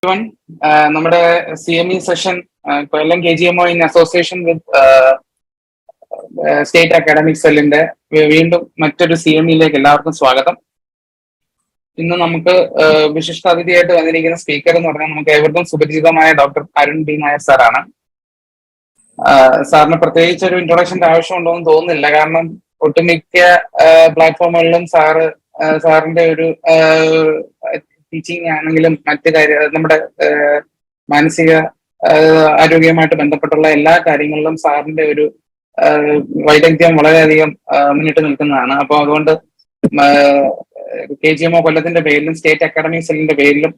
everyone. നമ്മുടെ CME session Kollam KGMOA in association with State Academic Cell വീണ്ടും മറ്റൊരു CME എല്ലാവർക്കും സ്വാഗതം. ഇന്ന് നമുക്ക് വിശിഷ്ടാതിഥിയായിട്ട് വന്നിരിക്കുന്ന സ്പീക്കർ എന്ന് പറഞ്ഞാൽ നമുക്ക് ഏവർക്കും സുപരിചിതമായ ഡോക്ടർ അരുൺ നായർ സാറാണ്. സാറിന് പ്രത്യേകിച്ച് ഒരു ഇൻട്രൊഡക്ഷന്റെ ആവശ്യമുണ്ടോ എന്ന് തോന്നുന്നില്ല. കാരണം ഒട്ടുമിക്ക പ്ലാറ്റ്ഫോമുകളിലും സാറിന്റെ ഒരു ടീച്ചിങ് ആണെങ്കിലും മറ്റു നമ്മുടെ മാനസിക ആരോഗ്യവുമായിട്ട് ബന്ധപ്പെട്ടുള്ള എല്ലാ കാര്യങ്ങളിലും സാറിന്റെ ഒരു വൈദഗ്ധ്യം വളരെയധികം മുന്നിട്ട് നിൽക്കുന്നതാണ്. അപ്പോൾ അതുകൊണ്ട് KGMOA കൊല്ലത്തിന്റെ പേരിലും സ്റ്റേറ്റ് അക്കാഡമിക് സെല്ലിന്റെ പേരിലും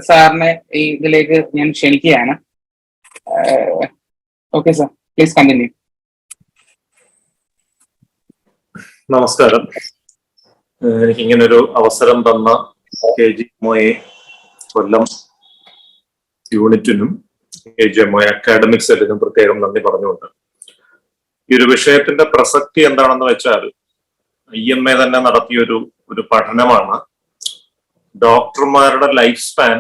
സാറിനെ ഈ ഇതിലേക്ക് ഞാൻ ക്ഷണിക്കുകയാണ്. Okay sir, please continue. നമസ്കാരം. എനിക്കിങ്ങനൊരു അവസരം തന്ന KGMOA കൊല്ലം യൂണിറ്റിനും KGMOA അക്കാഡമിക് സെല്ലിനും പ്രത്യേകം നന്ദി പറഞ്ഞുകൊണ്ട് ഈ ഒരു വിഷയത്തിന്റെ പ്രസക്തി എന്താണെന്ന് വെച്ചാൽ IMA തന്നെ നടത്തിയൊരു പഠനമാണ്. ഡോക്ടർമാരുടെ ലൈഫ് സ്പാൻ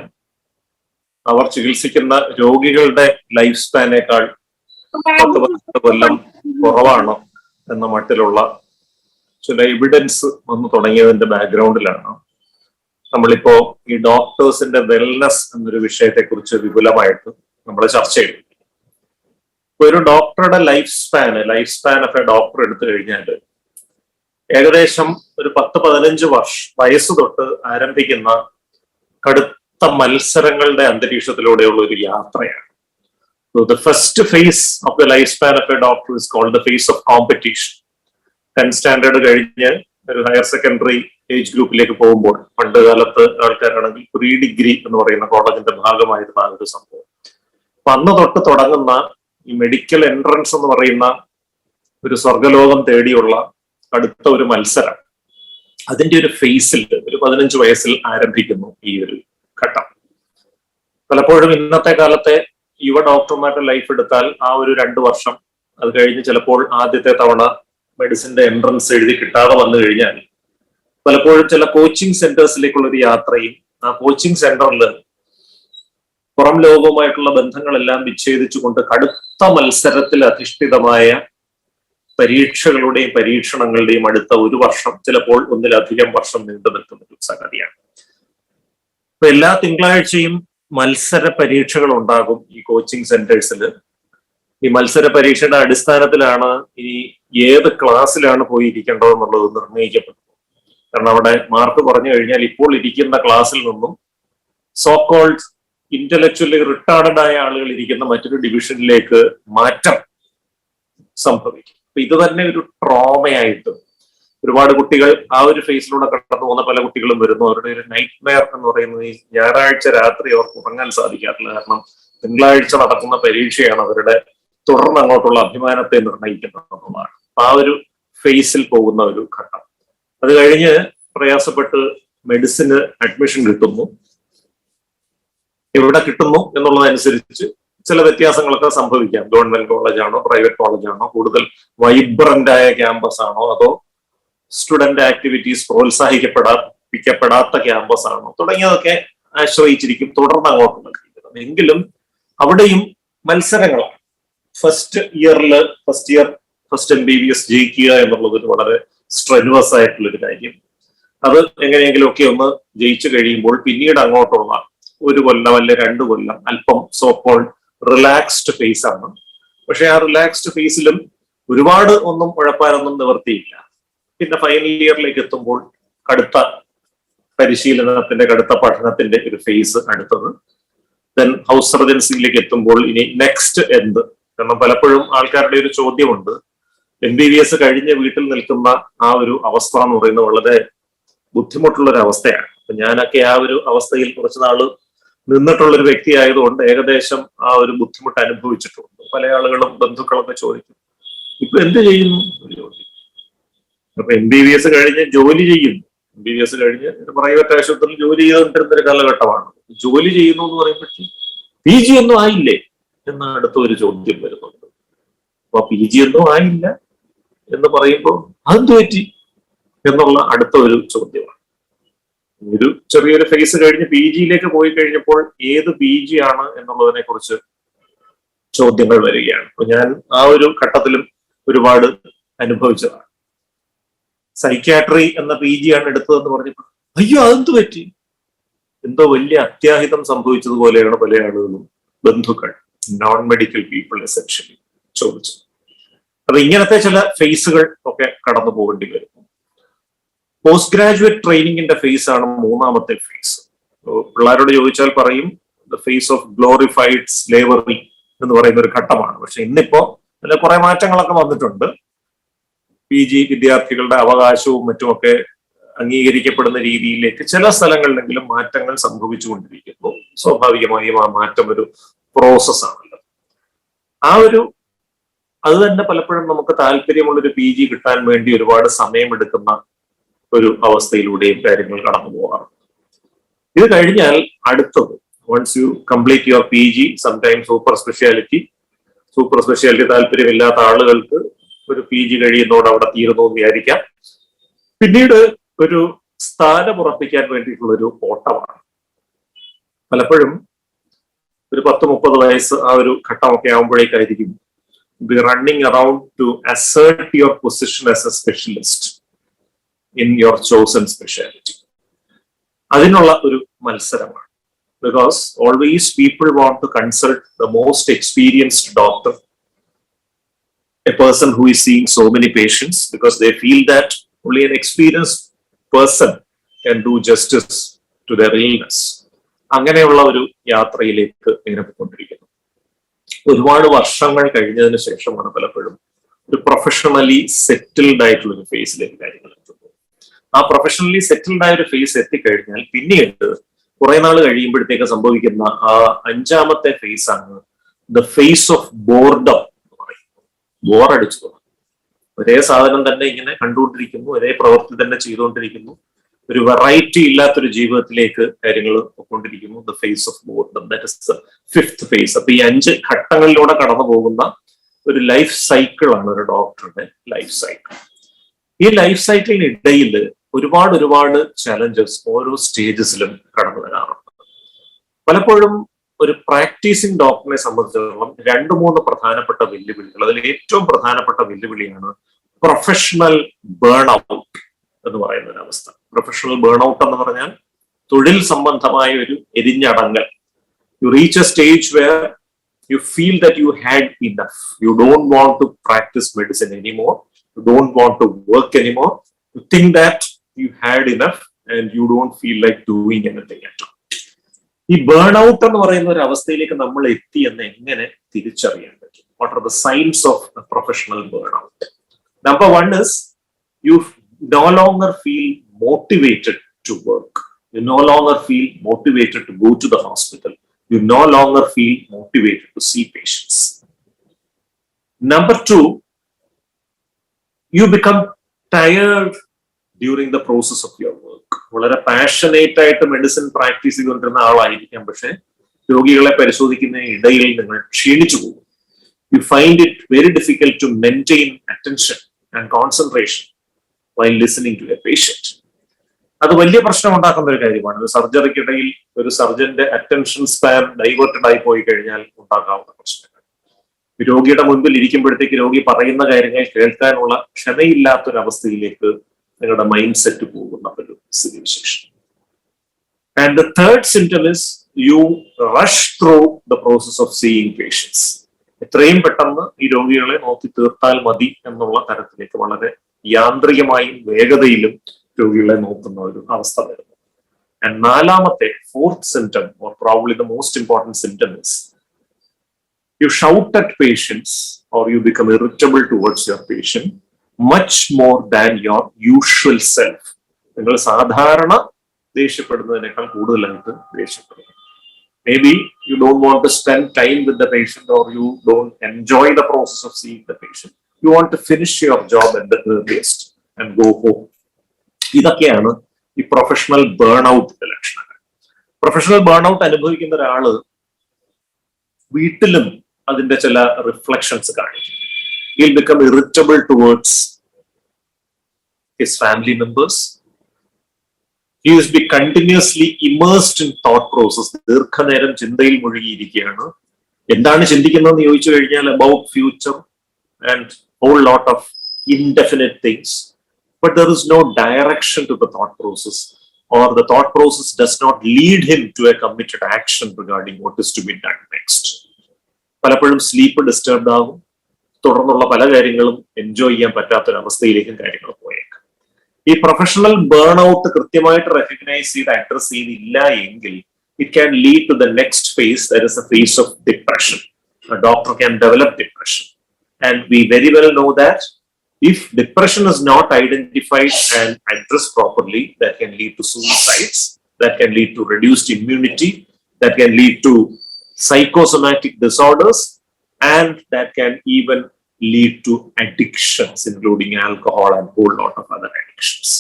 അവർ ചികിത്സിക്കുന്ന രോഗികളുടെ ലൈഫ് സ്പാനേക്കാൾ 10 കൊല്ലം കുറവാണ് എന്ന മട്ടിലുള്ള ചില എവിഡൻസ് വന്നു തുടങ്ങിയതിന്റെ ബാക്ക്ഗ്രൗണ്ടിലാണ് നമ്മളിപ്പോ ഈ ഡോക്ടേഴ്സിന്റെ വെൽനെസ് എന്നൊരു വിഷയത്തെ കുറിച്ച് വിപുലമായിട്ട് നമ്മൾ ചർച്ച ചെയ്തു. ഒരു ഡോക്ടറുടെ life span of A doctor എടുത്തു കഴിഞ്ഞാൽ ഏകദേശം ഒരു 10-15 വയസ്സ് തൊട്ട് ആരംഭിക്കുന്ന കടുത്ത മത്സരങ്ങളുടെ അന്തരീക്ഷത്തിലൂടെയുള്ള ഒരു യാത്രയാണ്. The first phase of the lifespan of a doctor is called the phase of competition. 10th standard കഴിഞ്ഞ് ഒരു ഹയർ സെക്കൻഡറി ഏജ് ഗ്രൂപ്പിലേക്ക് പോകുമ്പോൾ പണ്ട് കാലത്ത് ആൾക്കാരാണെങ്കിൽ പ്രീ ഡിഗ്രി എന്ന് പറയുന്ന കോളേജിന്റെ ഭാഗമായിരുന്ന ഒരു സംഭവം. അപ്പൊ അന്ന് തൊട്ട് തുടങ്ങുന്ന ഈ മെഡിക്കൽ എൻട്രൻസ് എന്ന് പറയുന്ന ഒരു സ്വർഗലോകം തേടിയുള്ള അടുത്ത ഒരു മത്സരം, അതിന്റെ ഒരു ഫേസിൽ ഒരു 15 വയസ്സിൽ ആരംഭിക്കുന്നു ഈ ഒരു ഘട്ടം. പലപ്പോഴും ഇന്നത്തെ കാലത്തെ യുവ ഡോക്ടർമാരുടെ ലൈഫ് എടുത്താൽ ആ ഒരു 2 വർഷം, അത് കഴിഞ്ഞ് ചിലപ്പോൾ ആദ്യത്തെ തവണ മെഡിസിന്റെ എൻട്രൻസ് എഴുതി കിട്ടാതെ വന്നു കഴിഞ്ഞാൽ പലപ്പോഴും ചില കോച്ചിങ് സെന്റേഴ്സിലേക്കുള്ള ഒരു യാത്രയും ആ കോച്ചിങ് സെന്ററിൽ പുറം ലോകവുമായിട്ടുള്ള ബന്ധങ്ങളെല്ലാം വിച്ഛേദിച്ചുകൊണ്ട് കടുത്ത മത്സരത്തിൽ അധിഷ്ഠിതമായ പരീക്ഷകളുടെയും പരീക്ഷണങ്ങളുടെയും അടുത്ത 1 വർഷം, ചിലപ്പോൾ 1-ലധികം വർഷം നീണ്ടു നിൽക്കുന്ന ഒരു സംഗതിയാണ്. അപ്പൊ എല്ലാ തിങ്കളാഴ്ചയും മത്സര പരീക്ഷകൾ ഉണ്ടാകും ഈ കോച്ചിങ് സെന്റേഴ്സിൽ. ഈ മത്സര പരീക്ഷയുടെ അടിസ്ഥാനത്തിലാണ് ഇനി ഏത് ക്ലാസ്സിലാണ് പോയി ഇരിക്കേണ്ടതെന്നുള്ളത് നിർണ്ണയിക്കപ്പെടുന്നത്. കാരണം അവിടെ മാർക്ക് പറഞ്ഞു കഴിഞ്ഞാൽ ഇപ്പോൾ ഇരിക്കുന്ന ക്ലാസ്സിൽ നിന്നും സോ കോൾഡ് ഇന്റലക്ച്വലി റിട്ടാർഡഡ് ആയ ആളുകൾ ഇരിക്കുന്ന മറ്റൊരു ഡിവിഷനിലേക്ക് മാറ്റം സംഭവിക്കും. അപ്പൊ ഇത് തന്നെ ഒരു ട്രോമയായിട്ട് ഒരുപാട് കുട്ടികൾ ആ ഒരു ഫേസിലൂടെ കടന്നു പോകുന്ന പല കുട്ടികളും വരുന്നു. അവരുടെ ഒരു നൈറ്റ് മെയർ എന്ന് പറയുന്നത് ഈ ഞായറാഴ്ച രാത്രി അവർക്ക് ഉറങ്ങാൻ സാധിക്കാറില്ല. കാരണം തിങ്കളാഴ്ച നടക്കുന്ന പരീക്ഷയാണ് അവരുടെ തുടർന്ന് അങ്ങോട്ടുള്ള അഭിമാനത്തെ നിർണ്ണയിക്കുന്നതാണ്. ആ ഒരു ഫേസിൽ പോകുന്ന ഒരു ഘട്ടം. അത് കഴിഞ്ഞ് പ്രയാസപ്പെട്ട് മെഡിസിന് അഡ്മിഷൻ കിട്ടുന്നു. എവിടെ കിട്ടുന്നു എന്നുള്ളതനുസരിച്ച് ചില വ്യത്യാസങ്ങളൊക്കെ സംഭവിക്കാം. ഗവൺമെന്റ് കോളേജാണോ പ്രൈവറ്റ് കോളേജാണോ, കൂടുതൽ വൈബ്രന്റ് ആയ ക്യാമ്പസ് ആണോ, അതോ സ്റ്റുഡന്റ് ആക്ടിവിറ്റീസ് പ്രോത്സാഹിക്കപ്പെടാത്ത ക്യാമ്പസ് ആണോ, തുടങ്ങിയതൊക്കെ ആശ്രയിച്ചിരിക്കും തുടർന്ന് അങ്ങോട്ടുള്ള കാര്യങ്ങൾ. എങ്കിലും അവിടെയും മത്സരങ്ങളാണ്. ഫസ്റ്റ് ഇയർ MBBS ജയിക്കുക എന്നുള്ളത് ഒരു വളരെ സ്ട്രെനുവസ് ആയിട്ടുള്ളൊരു കാര്യം. അത് എങ്ങനെയെങ്കിലുമൊക്കെ ഒന്ന് ജയിച്ചു കഴിയുമ്പോൾ പിന്നീട് അങ്ങോട്ടുള്ള 1 കൊല്ലം അല്ലെ 2 കൊല്ലം അല്പം സോ കോൾഡ് റിലാക്സ്ഡ് ഫേസ് ആണ്. പക്ഷെ ആ റിലാക്സ്ഡ് ഫേസിലും ഒരുപാട് ഒന്നും ഉഴപ്പാനൊന്നും നിവർത്തിയില്ല. പിന്നെ ഫൈനൽ ഇയറിലേക്ക് എത്തുമ്പോൾ കടുത്ത പരിശീലനത്തിന്റെ കടുത്ത പഠനത്തിന്റെ ഒരു ഫേസ് അടുത്തത്. ദെൻ ഹൗസ് സർജൻസിയിലേക്ക് എത്തുമ്പോൾ ഇനി നെക്സ്റ്റ് എന്ത്? കാരണം പലപ്പോഴും ആൾക്കാരുടെ ഒരു ചോദ്യമുണ്ട്, MBBS കഴിഞ്ഞ് വീട്ടിൽ നിൽക്കുന്ന ആ ഒരു അവസ്ഥ എന്ന് പറയുന്നത് വളരെ ബുദ്ധിമുട്ടുള്ള ഒരു അവസ്ഥയാണ്. അപ്പൊ ഞാനൊക്കെ ആ ഒരു അവസ്ഥയിൽ കുറച്ച് നാള് നിന്നിട്ടുള്ളൊരു വ്യക്തി ആയതുകൊണ്ട് ഏകദേശം ആ ഒരു ബുദ്ധിമുട്ട് അനുഭവിച്ചിട്ടുണ്ട്. പല ആളുകളും ബന്ധുക്കളൊക്കെ ചോദിക്കും, ഇപ്പൊ എന്ത് ചെയ്യുന്നു ഒരു ചോദ്യം. അപ്പൊ MBBS കഴിഞ്ഞ് ജോലി ചെയ്യുന്നു. MBBS കഴിഞ്ഞ് പ്രൈവറ്റ് ആശുപത്രിയിൽ ജോലി ചെയ്തുകൊണ്ടിരുന്ന ഒരു കാലഘട്ടമാണ്. ജോലി ചെയ്യുന്നു എന്ന് പറയുമ്പോഴത്തേക്കും PG ഒന്നും ആയില്ലേ എന്ന അടുത്ത ഒരു ചോദ്യം വരുന്നുണ്ട്. അപ്പൊ PG ഒന്നും ആയില്ല എന്ന് പറയുമ്പോൾ അതെന്ത് പറ്റി എന്നുള്ള അടുത്ത ഒരു ചോദ്യമാണ്. ഒരു ചെറിയൊരു ഫേസ് കഴിഞ്ഞ് പി ജിയിലേക്ക് പോയി കഴിഞ്ഞപ്പോൾ ഏത് പി ജി ആണ് എന്നുള്ളതിനെ കുറിച്ച് ചോദ്യങ്ങൾ വരികയാണ്. അപ്പൊ ഞാൻ ആ ഒരു ഘട്ടത്തിലും ഒരുപാട് അനുഭവിച്ചതാണ്. സൈക്യാട്രി എന്ന പി ജി ആണ് എടുത്തതെന്ന് പറഞ്ഞപ്പോൾ അയ്യോ അതെന്ത് പറ്റി, എന്തോ വലിയ അത്യാഹിതം സംഭവിച്ചതുപോലെയാണ് പല ആളുകളും, ബന്ധുക്കൾ, നോൺ മെഡിക്കൽ പീപ്പിൾ എസെൻഷ്യലി ചോദിച്ചത്. അപ്പൊ ഇങ്ങനത്തെ ചില ഫേസുകൾ ഒക്കെ കടന്നു പോകേണ്ടി വരും. പോസ്റ്റ് ഗ്രാജുവേറ്റ് ട്രെയിനിങ്ങിന്റെ ഫേസ് ആണ് മൂന്നാമത്തെ ഫേസ്. പിള്ളേരോട് ചോദിച്ചാൽ പറയും the phase of glorified slavery എന്ന് പറയുന്ന ഒരു ഘട്ടമാണ്. പക്ഷെ ഇന്നിപ്പോ അതിൽ കുറെ മാറ്റങ്ങളൊക്കെ വന്നിട്ടുണ്ട്. പി ജി വിദ്യാർത്ഥികളുടെ അവകാശവും മറ്റുമൊക്കെ അംഗീകരിക്കപ്പെടുന്ന രീതിയിലേക്ക് ചില സ്ഥലങ്ങളിലെങ്കിലും മാറ്റങ്ങൾ സംഭവിച്ചുകൊണ്ടിരിക്കുന്നു. സ്വാഭാവികമായും ആ മാറ്റം ഒരു പ്രോസസ്സാണല്ലോ. അത് തന്നെ പലപ്പോഴും നമുക്ക് താല്പര്യമുള്ളൊരു പി ജി കിട്ടാൻ വേണ്ടി ഒരുപാട് സമയമെടുക്കുന്ന ഒരു അവസ്ഥയിലൂടെയും കാര്യങ്ങൾ കടന്നു പോകാറുണ്ട്. ഇത് കഴിഞ്ഞാൽ അടുത്തത്, once you complete your P G, sometime super speciality താല്പര്യമില്ലാത്ത ആളുകൾക്ക് ഒരു പി ജി കഴിയുന്നതോടെ അവിടെ തീരുന്നു എന്ന് വിചാരിക്കാം. പിന്നീട് ഒരു സ്ഥാനം ഉറപ്പിക്കാൻ വേണ്ടിയിട്ടുള്ള ഒരു ഓട്ടമാണ്. പലപ്പോഴും ഒരു 10-30 വയസ്സ് ആ ഒരു ഘട്ടമൊക്കെ ആകുമ്പോഴേക്കായിരിക്കും be running around to assert your position as a specialist in your chosen specialty. അതിനുള്ള ഒരു മത്സരമാണ്. Because always people want to consult the most experienced doctor, a person who is seeing so many patients, because they feel that only an experienced person can do justice to their illness. അങ്ങനെയുള്ള ഒരു യാത്രയിലേക്ക് ഇങ്ങനെ പോയിക്കൊണ്ടിരിക്കുന്നു. ഒരുപാട് വർഷങ്ങൾ കഴിഞ്ഞതിന് ശേഷമാണ് പലപ്പോഴും ഒരു പ്രൊഫഷണലി സെറ്റിൽഡ് ആയിട്ടുള്ള ഒരു ഫേസിലേക്ക് കാര്യങ്ങൾ എത്തുന്നത്. ആ പ്രൊഫഷണലി സെറ്റിൽഡ് ആയ ഒരു ഫേസ് എത്തിക്കഴിഞ്ഞാൽ പിന്നീട് കുറെ നാൾ കഴിയുമ്പോഴത്തേക്ക് സംഭവിക്കുന്ന ആ 5ാമത്തെ ഫേസ് ആണ് ദ ഫേസ് ഓഫ് ബോർഡം എന്ന് പറയുന്നത്. ബോറടിച്ചു തുടങ്ങും. ഒരേ സാധനം തന്നെ ഇങ്ങനെ കണ്ടുകൊണ്ടിരിക്കുന്നു, ഒരേ പ്രവൃത്തി തന്നെ ചെയ്തുകൊണ്ടിരിക്കുന്നു, ഒരു വെറൈറ്റി ഇല്ലാത്തൊരു ജീവിതത്തിലേക്ക് കാര്യങ്ങൾ കൊണ്ടിരിക്കുന്നു. The phase of boredom, that is the 5th phase. അപ്പൊ ഈ 5 ഘട്ടങ്ങളിലൂടെ കടന്നു പോകുന്ന ഒരു ലൈഫ് സൈക്കിൾ ആണ് ഒരു ഡോക്ടറുടെ ലൈഫ് സൈക്കിൾ. ഈ ലൈഫ് സൈക്കിളിനിടയിൽ ഒരുപാട് ചലഞ്ചസ് ഓരോ സ്റ്റേജസിലും കടന്നു വരാറുണ്ട്. പലപ്പോഴും ഒരു പ്രാക്ടീസിങ് ഡോക്ടറിനെ സംബന്ധിച്ചിടത്തോളം 2-3 പ്രധാനപ്പെട്ട വെല്ലുവിളികൾ, അതിൽ ഏറ്റവും പ്രധാനപ്പെട്ട വെല്ലുവിളിയാണ് പ്രൊഫഷണൽ ബേൺ ഔട്ട് എന്ന് പറയുന്ന ഒരു അവസ്ഥ. പ്രൊഫഷണൽ ബേൺ ഔട്ട് എന്ന് പറഞ്ഞാൽ തൊഴിൽ സംബന്ധമായ ഒരു എരിഞ്ഞടങ്ങൽ. You reach a stage where you feel that you had enough. You don't want to practise medicine anymore. You don't want to work anymore. You think that you had enough and you don't feel like doing anything at all. ഈ burn out എന്ന് പറയുന്ന ഒരു അവസ്ഥയിലേക്ക് നമ്മൾ എത്തി എന്ന് എങ്ങനെ തിരിച്ചറിയാൻ പറ്റും? What are the signs of professional burnout? Number 1 is you no longer feel motivated to work. You no longer feel motivated to go to the hospital. You no longer feel motivated to see patients. Number 2, you become tired during the process of your work. വളരെ passionate ആയിട്ട് medicine practice ചെയ്തുകൊണ്ടിരുന്ന ആളായിരിക്കാം, പക്ഷെ രോഗികളെ പരിശോധിക്കുന്നതിന് ഇടയിൽ നിങ്ങൾ ക്ഷീണിച്ചു പോകും. You find it very difficult to maintain attention and concentration while listening to a patient. അത് വലിയ പ്രശ്നം ഉണ്ടാക്കുന്ന ഒരു കാര്യമാണ്. ഒരു സർജറിക്കിടയിൽ ഒരു സർജന്റെ അറ്റൻഷൻ സ്പാൻ ഡൈവേർട്ടഡ് ആയി പോയി കഴിഞ്ഞാൽ ഉണ്ടാകാവുന്ന പ്രശ്നങ്ങൾ. രോഗിയുടെ മുൻപിൽ ഇരിക്കുമ്പോഴത്തേക്ക് രോഗി പറയുന്ന കാര്യങ്ങൾ കേൾക്കാനുള്ള ക്ഷമയില്ലാത്തൊരവസ്ഥയിലേക്ക് നിങ്ങളുടെ മൈൻഡ് സെറ്റ് പോകുന്ന ഒരു സ്ഥിതിവിശേഷം. And the third symptom is you rush through the process of seeing patients. എത്രയും പെട്ടെന്ന് ഈ രോഗികളെ നോക്കി തീർത്താൽ മതി എന്നുള്ള തരത്തിലേക്ക് വളരെ യാന്ത്രികമായും വേഗതയിലും രോഗികളെ നോക്കുന്ന ഒരു അവസ്ഥ വരുന്നു. ആൻഡ് 4ാമത്തെ 4th symptom, or probably the most important symptom, is you shout at patients or you become irritable towards your patient much more than your usual self. നിങ്ങൾ സാധാരണ ദേഷ്യപ്പെടുന്നതിനേക്കാൾ കൂടുതലായിട്ട് ദേഷ്യപ്പെടുന്നു. Maybe you don't want to spend time with the patient, or you don't enjoy the process of seeing the patient. You want to finish your job at the earliest and go home. ഇതൊക്കെയാണ് ഈ professional burn ഔട്ടിന്റെ ലക്ഷണങ്ങൾ. Professional burn out അനുഭവിക്കുന്ന ഒരാള് വീട്ടിലും അതിന്റെ ചില reflections കാണിക്കും. He'll become irritable towards his family members. He is be continuously immersed in thought process. ദീർഘനേരം ചിന്തയിൽ മുഴുകിയിരിക്കുകയാണ്. എന്താണ് ചിന്തിക്കുന്നതെന്ന് ചോദിച്ചു കഴിഞ്ഞാൽ about future and whole lot of indefinite things. But there is no direction to the thought process, or the thought process does not lead him to a committed action regarding what is to be done next. പലപ്പോഴും sleep disturbed ആകും. തുടർന്നുള്ള പല കാര്യങ്ങളും enjoy ചെയ്യാൻ പറ്റാത്തൊരവസ്ഥയിലേക്കും കാര്യങ്ങൾ പോയേക്കാം. ഈ professional burn out കൃത്യമായിട്ട് റെക്കഗ്നൈസ് ചെയ്ത് അഡ്രസ് ചെയ്തില്ല എങ്കിൽ it can lead to the next phase, that is the phase of depression. A doctor can develop depression. And we very well know that if depression is not identified and addressed properly, that can lead to suicides, that can lead to reduced immunity, that can lead to psychosomatic disorders, and that can even lead to addictions, including alcohol and a whole lot of other addictions.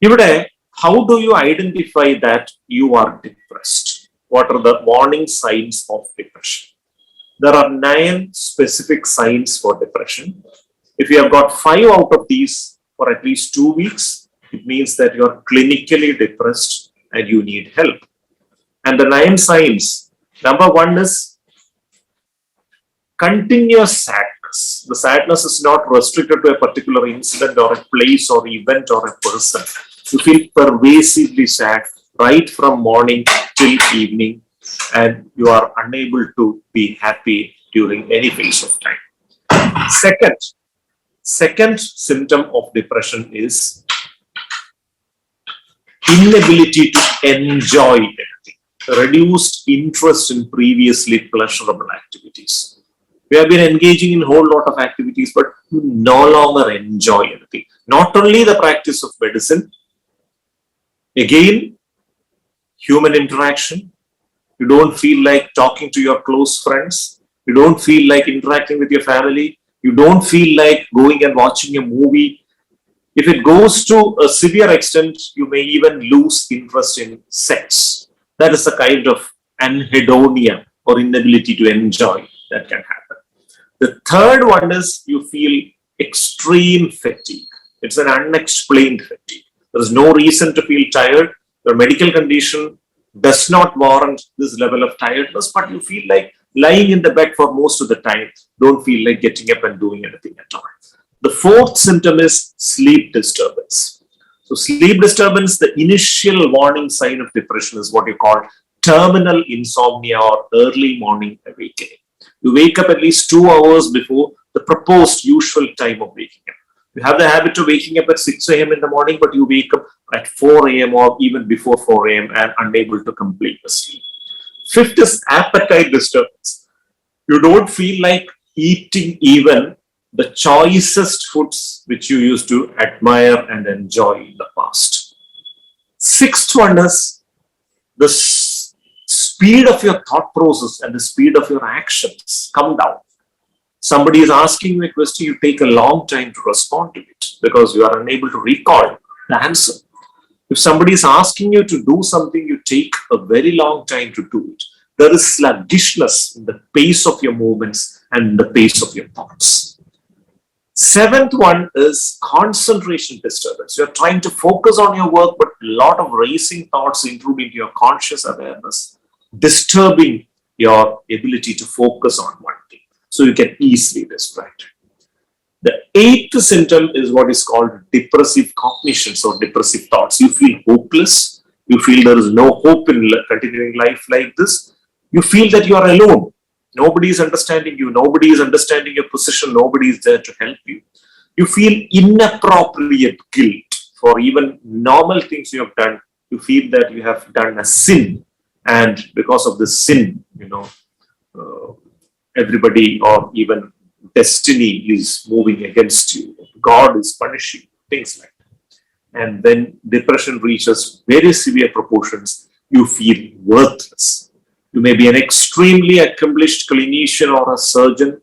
Here, how do you identify that you are depressed? What are the warning signs of depression? There are 9 specific signs for depression. If you have got 5 out of these for at least 2 weeks, it means that you are clinically depressed and you need help. And the 9 signs, number 1 is continuous sadness. The sadness is not restricted to a particular incident or a place or event or a person. You feel pervasively sad right from morning till evening, and you are unable to be happy during any phase of time. Second symptom of depression is inability to enjoy anything, reduced interest in previously pleasurable activities. We have been engaging in a whole lot of activities, but you no longer enjoy anything. Not only the practice of medicine, again, human interaction. You don't feel like talking to your close friends. You don't feel like interacting with your family. You don't feel like going and watching a movie. If it goes to a severe extent, you may even lose interest in sex. That is a kind of anhedonia or inability to enjoy that can happen. The third one is you feel extreme fatigue. It's an unexplained fatigue. There is no reason to feel tired. Your medical condition does not warrant this level of tiredness, but you feel like lying in the bed for most of the time. Don't feel like getting up and doing anything at all. The fourth symptom is sleep disturbance. So sleep disturbance, the initial warning sign of depression, is what you call terminal insomnia or early morning awakening. You wake up at least 2 hours before the proposed usual time of waking up. You have the habit of waking up at 6 a.m. in the morning, but you wake up at 4 a.m. or even before 4 a.m. and unable to complete the sleep. Fifth is appetite disturbance. You don't feel like eating even the choicest foods which you used to admire and enjoy in the past. Sixth one is the speed of your thought process and the speed of your actions come down. Somebody is asking you a question, you take a long time to respond to it because you are unable to recall the answer. If somebody is asking you to do something, you take a very long time to do it. There is sluggishness in the pace of your movements and the pace of your thoughts. Seventh one is concentration disturbance. You're trying to focus on your work, but a lot of racing thoughts intrude into your conscious awareness, disturbing your ability to focus on one thing. So you get easily distracted. The eighth symptom is what is called depressive cognitions or depressive thoughts. You feel hopeless. You feel there is no hope in continuing life like this. You feel that you are alone. Nobody is understanding you. Nobody is understanding your position. Nobody is there to help you. You feel inappropriate guilt for even normal things you have done. You feel that you have done a sin. And because of this sin, everybody or even destiny is moving against you. God is punishing you, things like that. And when depression reaches very severe proportions, you feel worthless. You may be an extremely accomplished clinician or a surgeon.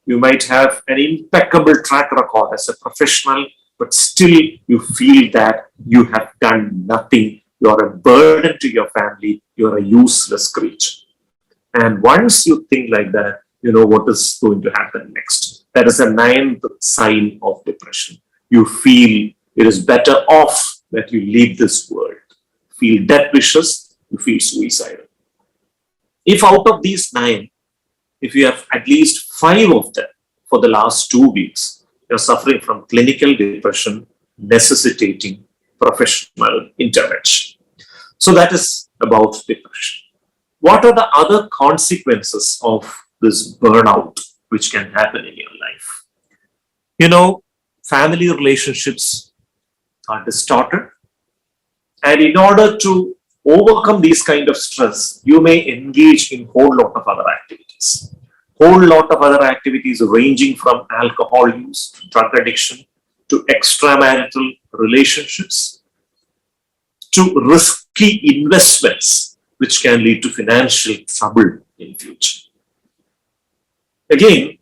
You might have an impeccable track record as a professional, but still you feel that you have done nothing. You are a burden to your family. You are a useless creature. And once you think like that, you know what is going to happen next. That is a 9th sign of depression. You feel it is better off that you leave this world. Feel death wishes, you feel suicidal. If out of these 9, if you have at least 5 of them for the last 2 weeks, you're suffering from clinical depression necessitating professional intervention. So that is about depression. What are the other consequences of this burnout which can happen in your life? You know, family relationships are distorted. And in order to overcome these kind of stress, you may engage in whole lot of other activities. Whole lot of other activities ranging from alcohol use to drug addiction to extramarital relationships to risky investments which can lead to financial trouble in future. Again,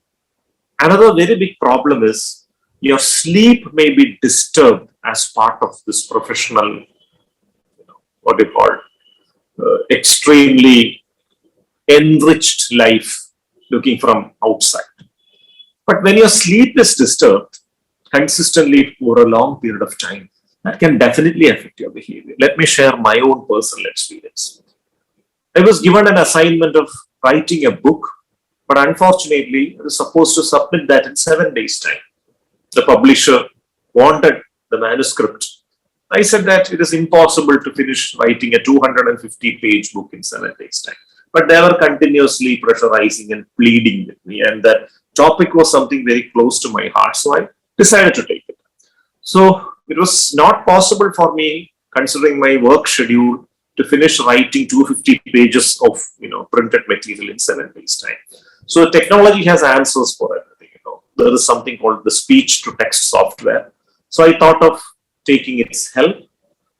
another very big problem is your sleep may be disturbed as part of this professional, what do you call, extremely enriched life looking from outside. But when your sleep is disturbed consistently for a long period of time, that can definitely affect your behavior. Let me share my own personal experience. I was given an assignment of writing a book, but unfortunately, I was supposed to submit that in 7 days' time. The publisher wanted the manuscript. I said that it is impossible to finish writing a 250-page book in 7 days' time. But they were continuously pressurizing and pleading with me, and that topic was something very close to my heart, so I decided to take it. So it was not possible for me, considering my work schedule, to finish writing 250 pages of printed material in 7 days' time. So technology has answers for everything. There is something called the speech-to-text software. So I thought of taking its help.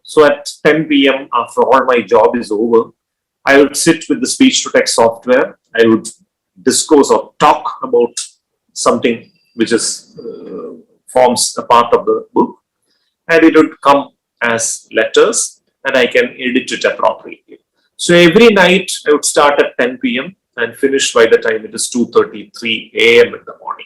So at 10 p.m. after all my job is over, I would sit with the speech-to-text software. I would discourse or talk about something which is forms a part of the book, and it would come as letters, and I can edit it appropriately. So every night I would start at 10 p.m. and finish by the time it is 2:33 a.m. in the morning.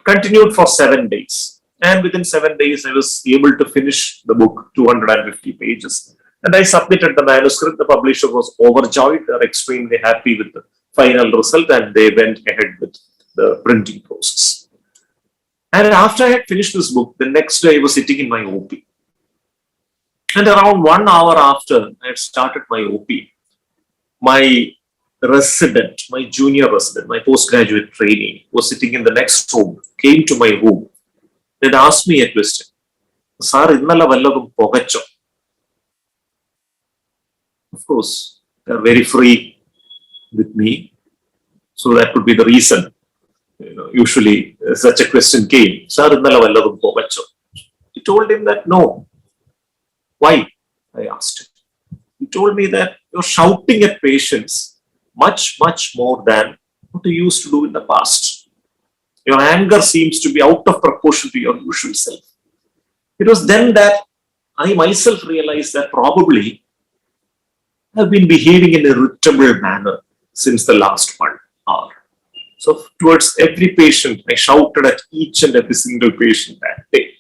Continued for 7 days, and within 7 days I was able to finish the book, 250 pages. And I submitted the manuscript. The publisher was overjoyed. They are extremely happy with the final result, and they went ahead with the printing process. And after I had finished this book, the next day I was sitting in my OP. And around 1 hour after I had started my OP, my resident, my junior resident, my postgraduate trainee was sitting in the next room, came to my room, and asked me a question. Sir, innala valladum pogacho. Of course, they are very free with me. So that would be the reason. Usually such a question came. Sir, innala valladum pogacho. He told him that no. Why? I asked him. He told me that you're shouting at patients much, much more than what you used to do in the past. Your anger seems to be out of proportion to your usual self. It was then that I myself realized that probably I've been behaving in a irritable manner since the last 1 hour. So towards every patient, I shouted at each and every single patient that day.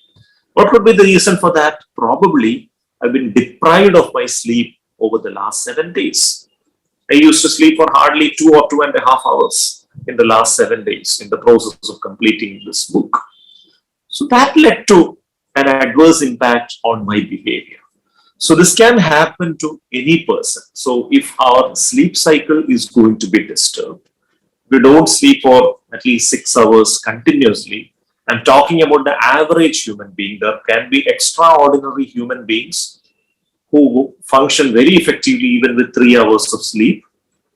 What would be the reason for that? Probably I've been deprived of my sleep over the last 7 days. I used to sleep for hardly 2 or 2.5 hours in the last 7 days in the process of completing this book. So that led to an adverse impact on my behavior. So this can happen to any person. So if our sleep cycle is going to be disturbed, we don't sleep for at least 6 hours continuously. I'm talking about the average human being. There can be extraordinary human beings who function very effectively even with 3 hours of sleep,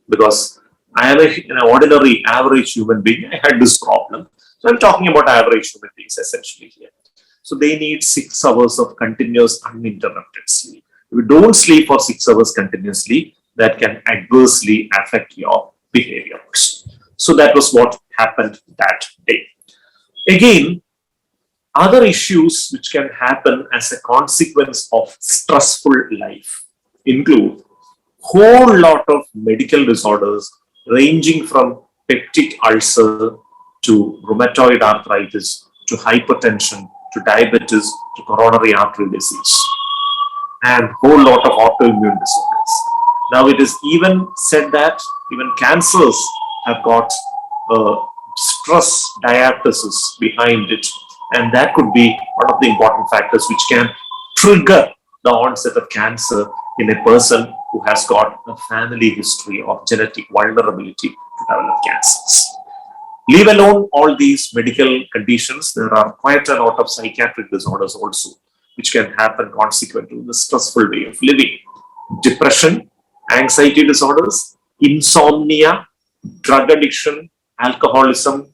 because I am an ordinary average human being. I had this problem. So I'm talking about average human beings essentially here. So they need 6 hours of continuous uninterrupted sleep. If you don't sleep for 6 hours continuously, that can adversely affect your behavior. So that was what happened that day. Again, other issues which can happen as a consequence of stressful life include whole lot of medical disorders ranging from peptic ulcer to rheumatoid arthritis to hypertension to diabetes to coronary artery disease. and whole lot of autoimmune disorders. Now it is even said that even cancers have got stress diathesis behind it, and that could be one of the important factors which can trigger the onset of cancer in a person who has got a family history of genetic vulnerability to develop cancers. Leave alone all these medical conditions, there are quite a lot of psychiatric disorders also which can happen consequent to the stressful way of living. Depression, anxiety disorders, insomnia, drug addiction, alcoholism,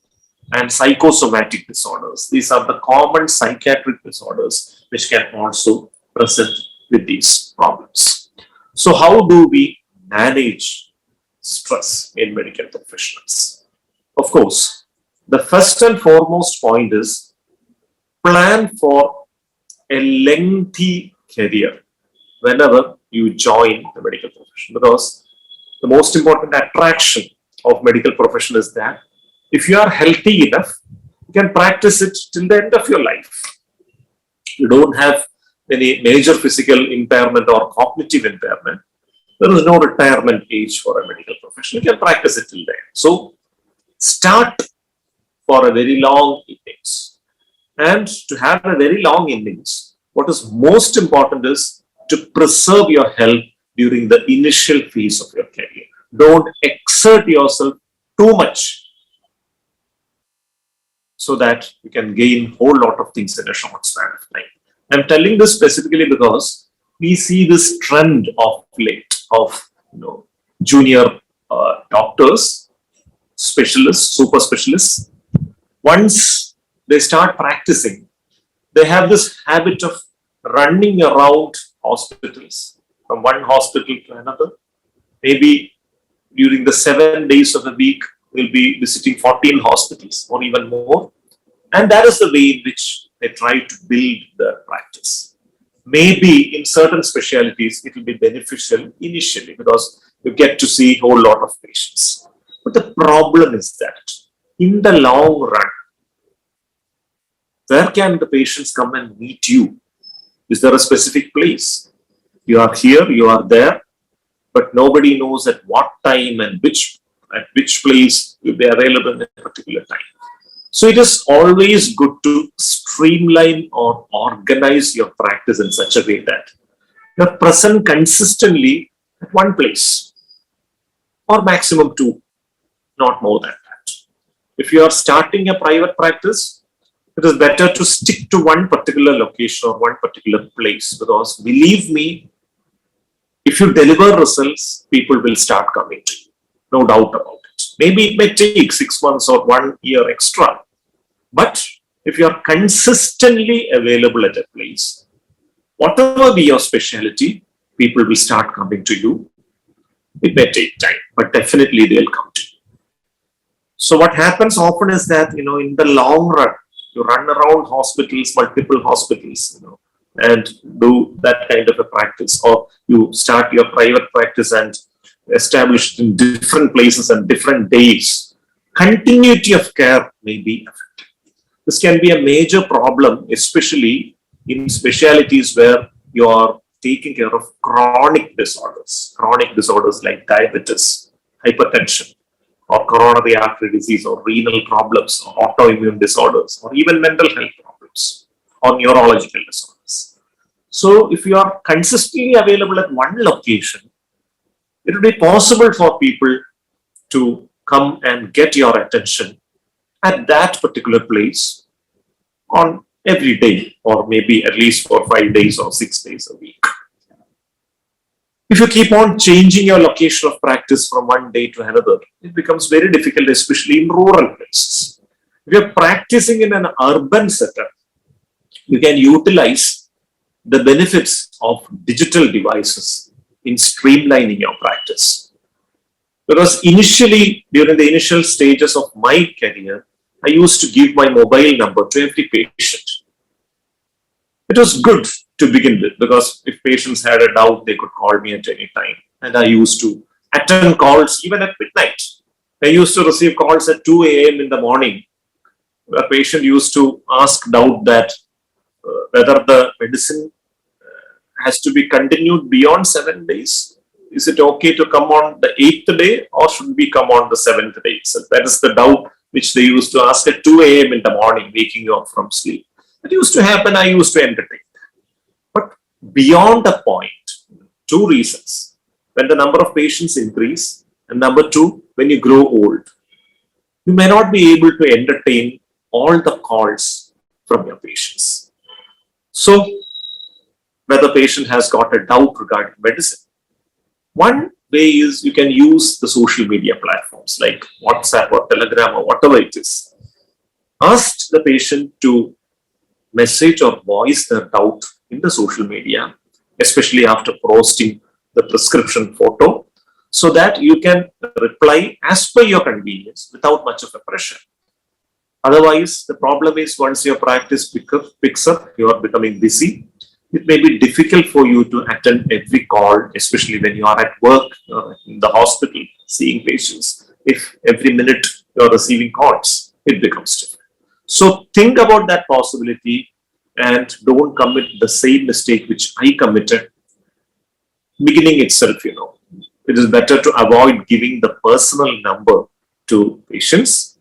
and psychosomatic disorders. These are the common psychiatric disorders which can also present with these problems. So how do we manage stress in medical professionals? Of course, the first and foremost point is plan for a lengthy career whenever you join the medical profession, because the most important attraction of medical profession is that if you are healthy enough, you can practice it till the end of your life. You don't have any major physical impairment or cognitive impairment. There is no retirement age for a medical profession. You can practice it till then. So start for a very long innings. And to have a very long innings, what is most important is to preserve your health during the initial phase of your career. Don't exert yourself too much so that you can gain a whole lot of things in a short span of time. I'm telling this specifically because we see this trend of late of junior doctors, specialists, super specialists. Once they start practicing, they have this habit of running around hospitals from one hospital to another. Maybe during the 7 days of the week, we'll be visiting 14 hospitals or even more. And that is the way in which they try to build their practice. Maybe in certain specialties, it will be beneficial initially because you get to see a whole lot of patients. But the problem is that in the long run, where can the patients come and meet you? Is there a specific place? You are here, you are there, but nobody knows at what time and at which place you'll be available at a particular time. So it is always good to streamline or organize your practice in such a way that you're present consistently at one place or maximum two, not more than that. If you are starting a private practice, it is better to stick to one particular location or one particular place, because believe me, if you deliver results, people will start coming to you. No doubt about it. Maybe it may take 6 months or 1 year extra. But if you are consistently available at a place, whatever be your specialty, people will start coming to you. It may take time, but definitely they'll come to you. So what happens often is that, in the long run, you run around hospitals, multiple hospitals, and do that kind of a practice, or you start your private practice and establish it in different places and different days. Continuity of care may be affected. This can be a major problem, especially in specialties where you are taking care of chronic disorders like diabetes, hypertension, or coronary artery disease, or renal problems, or autoimmune disorders, or even mental health problems, or neurological disorders. So if you are consistently available at one location, it will be possible for people to come and get your attention at that particular place on every day, or maybe at least for 5 days or 6 days a week. If you keep on changing your location of practice from one day to another, it becomes very difficult, especially in rural places. If you're practicing in an urban setup, you can utilize the benefits of digital devices in streamlining your practice. Because initially, during the initial stages of my career, I used to give my mobile number to every patient. It was good to begin with, because if patients had a doubt, they could call me at any time. And I used to attend calls even at midnight. I used to receive calls at 2 a.m. in the morning. A patient used to ask doubt that whether the medicine has to be continued beyond 7 days? Is it okay to come on the 8th day, or should we come on the 7th day itself? That is the doubt which they used to ask at 2 a.m. in the morning, waking up from sleep. That used to happen, I used to entertain. But beyond a point, two reasons. When the number of patients increase, and number two, when you grow old, you may not be able to entertain all the calls from your patients. So, whether the patient has got a doubt regarding medicine, one way is you can use the social media platforms like WhatsApp or Telegram or whatever it is. Ask the patient to message or voice their doubt in the social media, especially after posting the prescription photo, so that you can reply as per your convenience without much of a pressure. Otherwise, the problem is once your practice picks up, you are becoming busy. It may be difficult for you to attend every call, especially when you are at work or in the hospital seeing patients. If every minute you are receiving calls, it becomes difficult. So think about that possibility and don't commit the same mistake which I committed. Beginning itself, it is better to avoid giving the personal number to patients.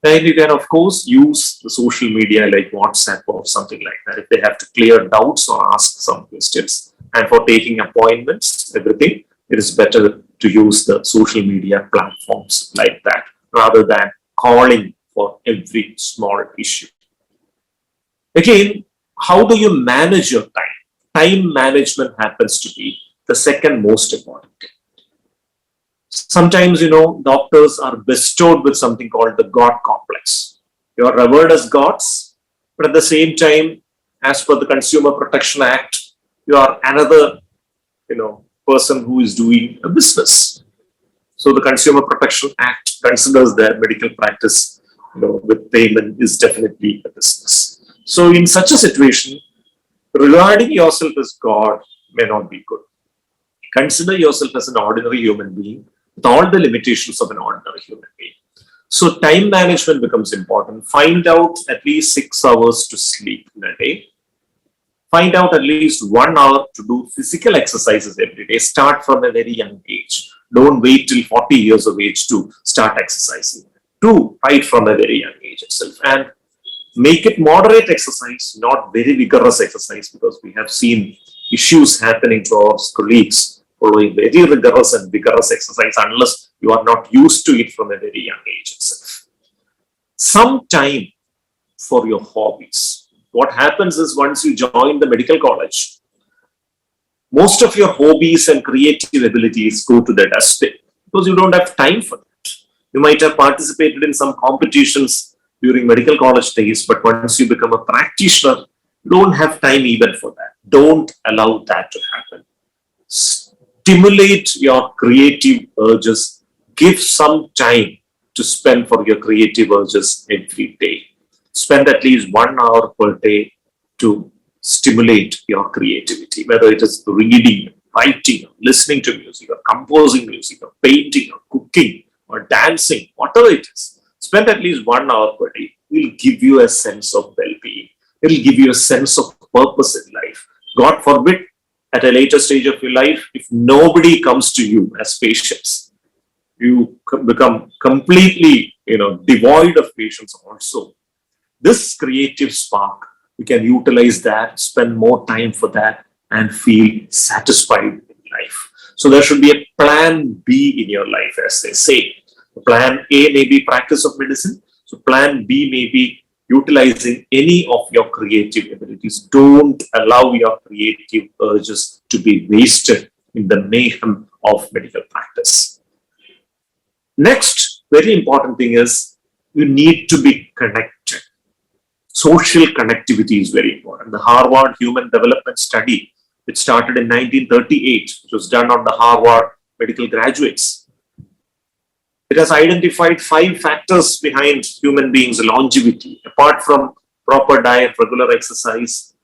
And you can, of course, use the social media like WhatsApp or something like that if they have to clear doubts or ask some questions. And for taking appointments, everything, it is better to use the social media platforms like that rather than calling for every small issue. Again, how do you manage your time? Time management happens to be the second most important thing. Sometimes, doctors are bestowed with something called the God complex. You are revered as gods, but at the same time, as per the Consumer Protection Act, you are another, person who is doing a business. So the Consumer Protection Act considers that medical practice, with payment is definitely a business. So in such a situation, regarding yourself as God may not be good. Consider yourself as an ordinary human being with all the limitations of an ordinary human being. So time management becomes important. Find out at least 6 hours to sleep in a day. Find out at least 1 hour to do physical exercises every day. Start from a very young age. Don't wait till 40 years of age to start exercising. Do right from a very young age itself. And make it moderate exercise, not very vigorous exercise, because we have seen issues happening to our colleagues following very rigorous and vigorous exercise unless you are not used to it from a very young age itself. Some time for your hobbies. What happens is once you join the medical college, most of your hobbies and creative abilities go to the dustbin because you don't have time for that. You might have participated in some competitions during medical college days, but once you become a practitioner, you don't have time even for that. Don't allow that to happen. Stimulate your creative urges. Give some time to spend for your creative urges every day. Spend at least 1 hour per day to stimulate your creativity, whether it is reading, writing, or listening to music, or composing music, or painting, or cooking, or dancing, whatever it is. Spend at least 1 hour per day. It will give you a sense of well-being. It will give you a sense of purpose in life. God forbid, at a later stage of your life, if nobody comes to you as patients, you become completely, devoid of patience also. This creative spark, you can utilize that, spend more time for that, and feel satisfied in life. So there should be a plan B in your life, as they say. Plan A may be practice of medicine. So plan B may be utilizing any of your creative abilities. Don't allow your creative urges to be wasted in the mayhem of medical practice. Next, very important thing is you need to be connected. Social connectivity is very important. The Harvard Human Development Study, which started in 1938, which was done on the Harvard medical graduates, it has identified 5 factors behind human beings' longevity, apart from proper diet, regular exercise,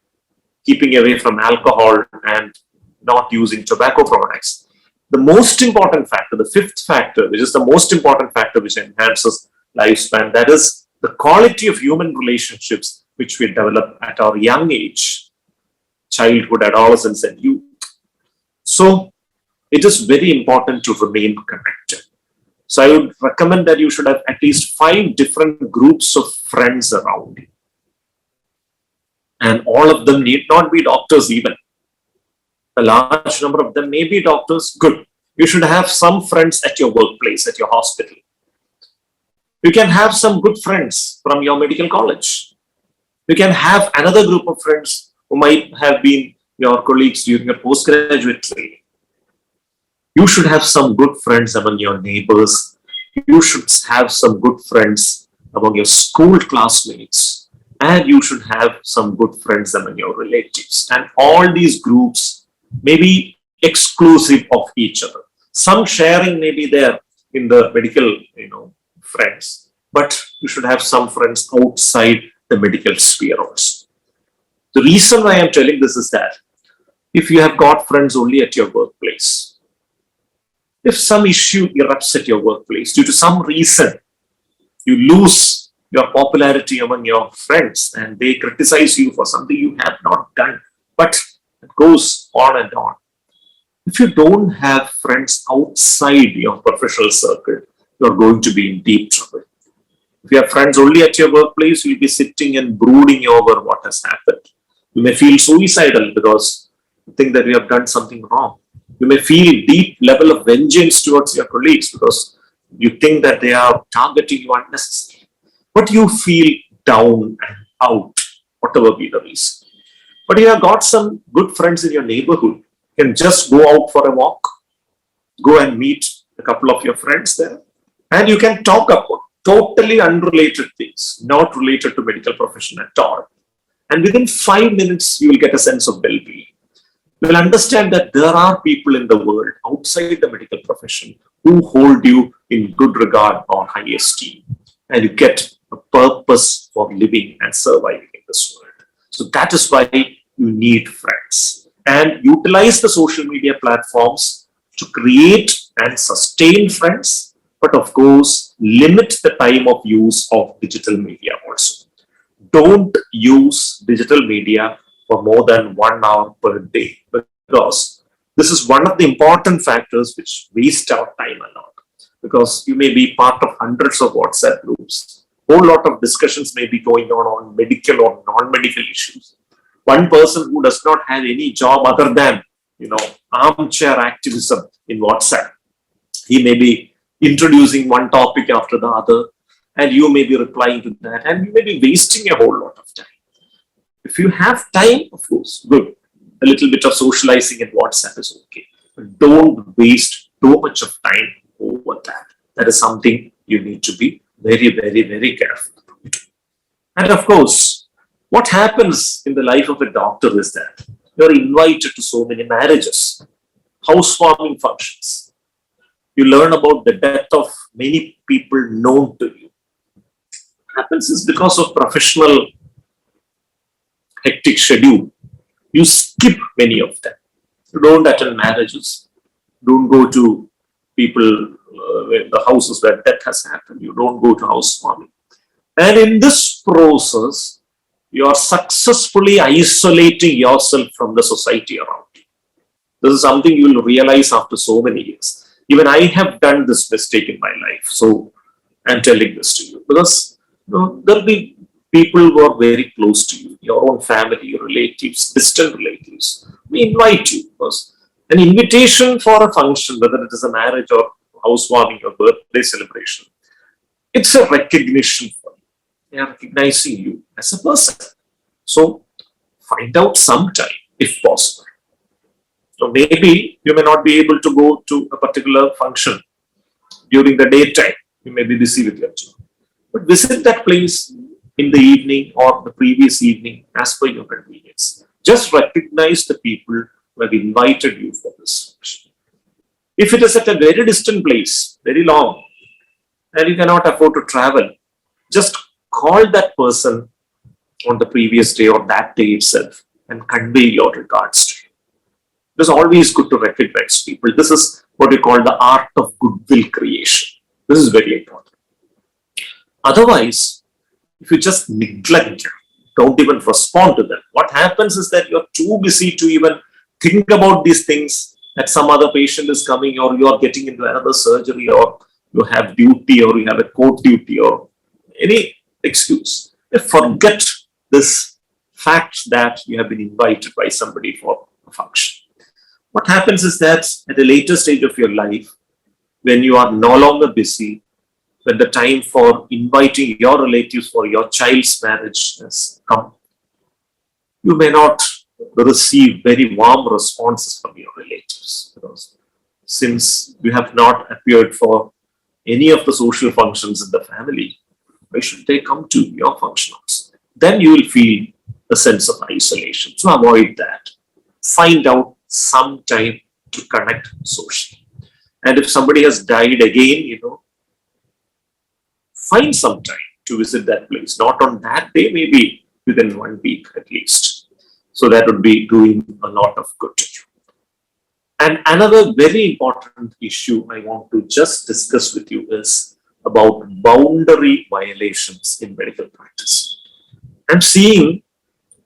keeping away from alcohol, and not using tobacco products. The most important factor, the 5th factor, which is the most important factor which enhances lifespan, that is the quality of human relationships which we develop at our young age. childhood, adolescence, and youth. So it is very important to remain connected. So I would recommend that you should have at least 5 different groups of friends around you. And all of them need not be doctors even. A large number of them may be doctors, good. You should have some friends at your workplace, at your hospital. You can have some good friends from your medical college. You can have another group of friends who might have been your colleagues during your postgraduate training. You should have some good friends among your neighbors. You should have some good friends among your school classmates. And you should have some good friends among your relatives. And all these groups may be exclusive of each other. Some sharing may be there in the medical, friends, but you should have some friends outside the medical sphere also. The reason why I'm telling this is that if you have got friends only at your workplace, if some issue erupts at your workplace due to some reason, you lose your popularity among your friends and they criticize you for something you have not done, but it goes on and on. If you don't have friends outside your professional circle, you're going to be in deep trouble. If you have friends only at your workplace, you'll be sitting and brooding over what has happened. You may feel suicidal because you think that you have done something wrong. You may feel deep level of vengeance towards your colleagues because you think that they are targeting you unnecessarily. But you feel down and out, whatever be the reason. But you have got some good friends in your neighborhood. You can just go out for a walk, go and meet a couple of your friends there, and you can talk about totally unrelated things, not related to medical profession at all. And within 5 minutes, you will get a sense of well-being. You will understand that there are people in the world outside the medical profession who hold you in good regard or high esteem. And you get a purpose for living and surviving in this world. So that is why you need friends. And utilize the social media platforms to create and sustain friends, but of course, limit the time of use of digital media also. Don't use digital media for more than 1 hour per day, because this is one of the important factors which waste our time a lot. Because you may be part of hundreds of WhatsApp groups. Whole lot of discussions may be going on medical or non-medical issues. One person who does not have any job other than, armchair activism in WhatsApp, he may be introducing one topic after the other, and you may be replying to that, and you may be wasting a whole lot of time. If you have time, of course, good. A little bit of socializing in WhatsApp is okay. But don't waste too much of time over that. That is something you need to be very, very, very careful about. And of course, what happens in the life of a doctor is that you're invited to so many marriages, housewarming functions. You learn about the death of many people known to you. What happens is because of professional hectic schedule, you skip many of them. You don't attend marriages, don't go to the houses where death has happened. You don't go to housewarming. And in this process, you are successfully isolating yourself from the society around you. This is something you will realize after so many years. Even I have done this mistake in my life. So I'm telling this to you because there will be people who are very close to you, your own family, your relatives, distant relatives. We invite you because an invitation for a function, whether it is a marriage or housewarming or birthday celebration, it's a recognition for you. They are recognizing you as a person. So find out some time if possible. So maybe you may not be able to go to a particular function during the daytime. You may be busy with your job. But visit that place in the evening or the previous evening as per your convenience. Just recognize the people who have invited you for this function. If it is at a very distant place, very long, and you cannot afford to travel, just call that person on the previous day or that day itself and convey your regards to him. It is always good to recognize people. This is what we call the art of goodwill creation. This is very important. Otherwise, if you just neglect don't even respond to them. What happens is that you're too busy to even think about these things, that some other patient is coming, or you are getting into another surgery, or you have duty, or you have a court duty, or any excuse. You forget this fact that you have been invited by somebody for a function. What happens is that at a later stage of your life, when you are no longer busy, when the time for inviting your relatives for your child's marriage has come, you may not receive very warm responses from your relatives, because since you have not appeared for any of the social functions in the family, why should they come to your function also? Then you will feel a sense of isolation. So avoid that. Find out some time to connect socially. And if somebody has died again, find some time to visit that place. Not on that day, maybe within 1 week at least. So that would be doing a lot of good to you. And another very important issue I want to just discuss with you is about boundary violations in medical practice. I'm seeing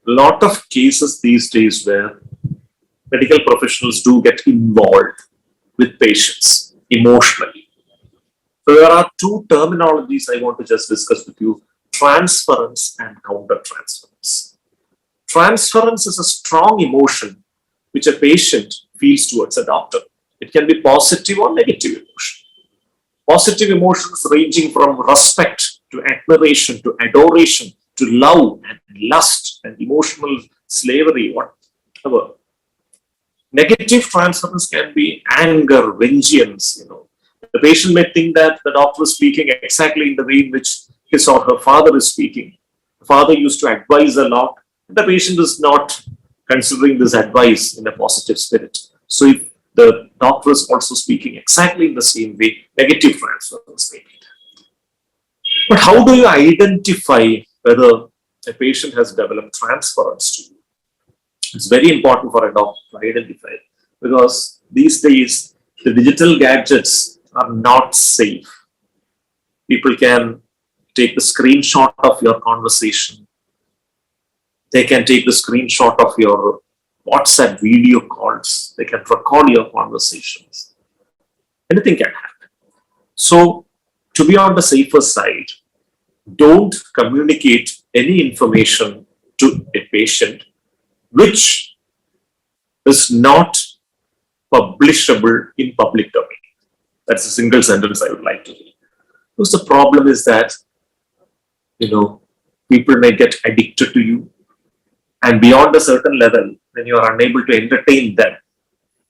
a lot of cases these days where medical professionals do get involved with patients emotionally. So there are two terminologies I want to just discuss with you: transference and countertransference. Transference is a strong emotion which a patient feels towards a doctor. It can be positive or negative emotion. Positive emotions ranging from respect to admiration to adoration to love and lust and emotional slavery, whatever. Negative transference can be anger, vengeance. The patient may think that the doctor is speaking exactly in the way in which his or her father is speaking. The father used to advise a lot. The patient is not considering this advice in a positive spirit. So if the doctor is also speaking exactly in the same way, negative transference may be there. But how do you identify whether a patient has developed transference to you? It's very important for a doctor to identify it, because these days the digital gadgets are not safe. People can take the screenshot of your conversation. They can take the screenshot of your WhatsApp video calls. They can record your conversations. Anything can happen. So, to be on the safer side, don't communicate any information to a patient which is not publishable in public domain. That's a single sentence I would like to read. Because the problem is that, people may get addicted to you, and beyond a certain level, when you are unable to entertain them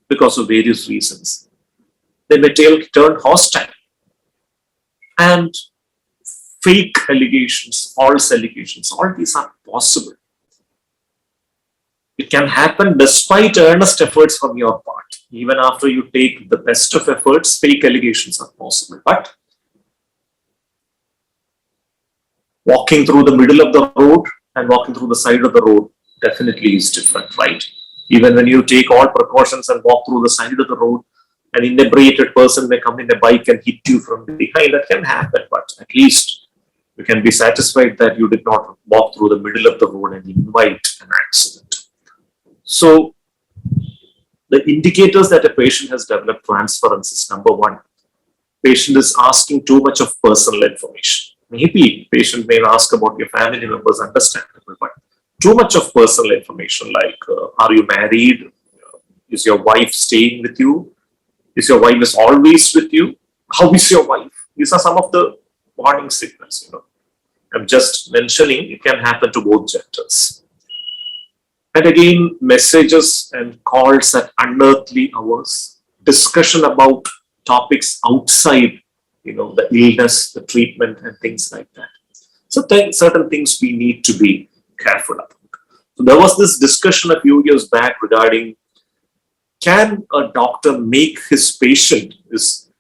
because of various reasons, they may turn hostile. And fake allegations, false allegations, all these are possible. It can happen despite earnest efforts from your part. Even after you take the best of efforts, fake allegations are possible. But walking through the middle of the road and walking through the side of the road definitely is different, right? Even when you take all precautions and walk through the side of the road, an inebriated person may come in a bike and hit you from behind. That can happen, but at least you can be satisfied that you did not walk through the middle of the road and invite an accident. So, the indicators that a patient has developed transference is: number one, patient is asking too much of personal information. Maybe patient may ask about your family members, understandable, but too much of personal information like are you married? Is your wife staying with you? Is your wife always with you? How is your wife? These are some of the warning signals. I'm just mentioning it can happen to both genders. And again, messages and calls at unearthly hours, discussion about topics outside, the illness, the treatment, and things like that. So certain things we need to be careful about. So there was this discussion a few years back regarding, can a doctor make his patient his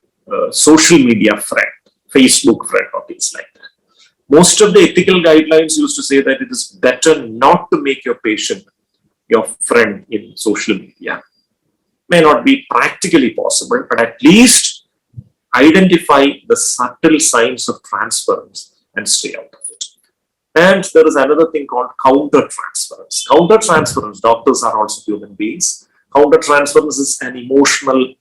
social media friend, Facebook friend, or things like that? Most of the ethical guidelines used to say that it is better not to make your patient your friend in social media. May not be practically possible, but at least identify the subtle signs of transference and stay out of it. And there is another thing called countertransference. Countertransference, doctors are also human beings. Countertransference is an emotional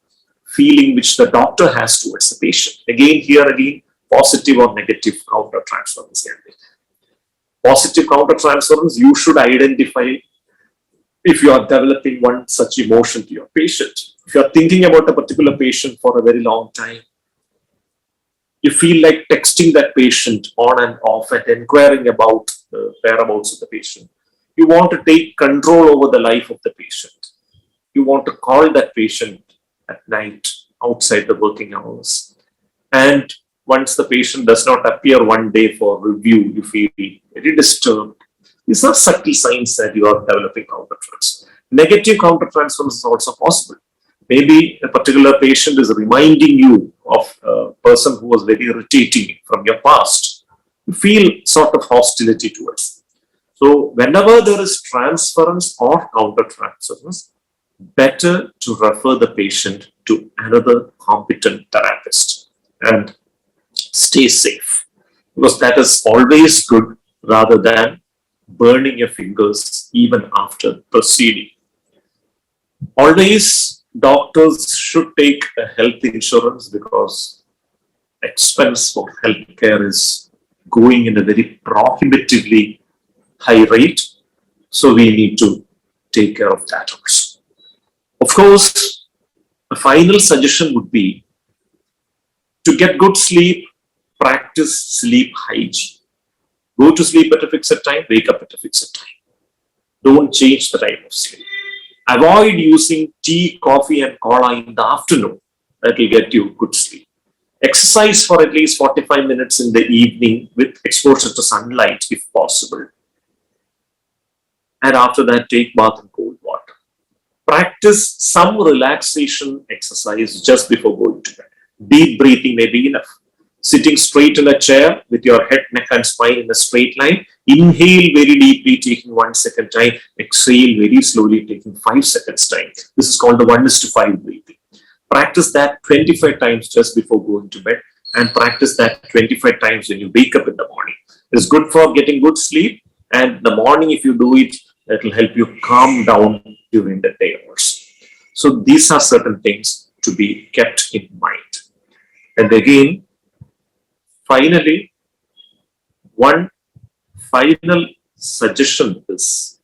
feeling which the doctor has towards the patient. Again, positive or negative countertransference can be. Positive countertransference, you should identify if you are developing one such emotion to your patient. If you are thinking about a particular patient for a very long time, you feel like texting that patient on and off and inquiring about the whereabouts of the patient. You want to take control over the life of the patient. You want to call that patient at night outside the working hours. And once the patient does not appear one day for review, you feel very disturbed. These are subtle signs that you are developing countertransference. Negative countertransference is also possible. Maybe a particular patient is reminding you of a person who was very irritating from your past. You feel sort of hostility towards them. So whenever there is transference or countertransference, better to refer the patient to another competent therapist and stay safe, because that is always good rather than burning your fingers even after proceeding. Always doctors should take a health insurance because expense for healthcare is going in a very prohibitively high rate. So we need to take care of that also. Of course, a final suggestion would be to get good sleep, practice sleep hygiene. Go to sleep at a fixed time, wake up at a fixed time. Don't change the time of sleep. Avoid using tea, coffee, and cola in the afternoon. That will get you good sleep. Exercise for at least 45 minutes in the evening with exposure to sunlight if possible. And after that, take bath in cold water. Practice some relaxation exercise just before going to bed. Deep breathing may be enough. Sitting straight in a chair with your head, neck, and spine in a straight line. Inhale very deeply, taking 1 second time. Exhale very slowly, taking 5 seconds time. This is called the 1:5 breathing. Practice that 25 times just before going to bed, and practice that 25 times when you wake up in the morning. It's good for getting good sleep, and the morning, if you do it, that will help you calm down during the day also. So these are certain things to be kept in mind. And again, finally, one final suggestion is,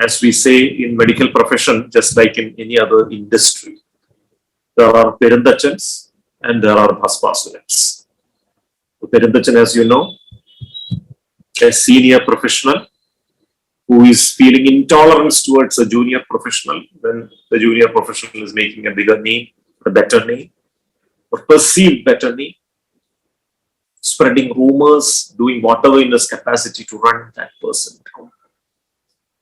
as we say in medical profession, just like in any other industry, there are perindachans and there are bhaspasudans. The perindachan, as you know, a senior professional who is feeling intolerance towards a junior professional when the junior professional is making a bigger name, a better name, or perceived better name, spreading rumors, doing whatever in his capacity to run that person down.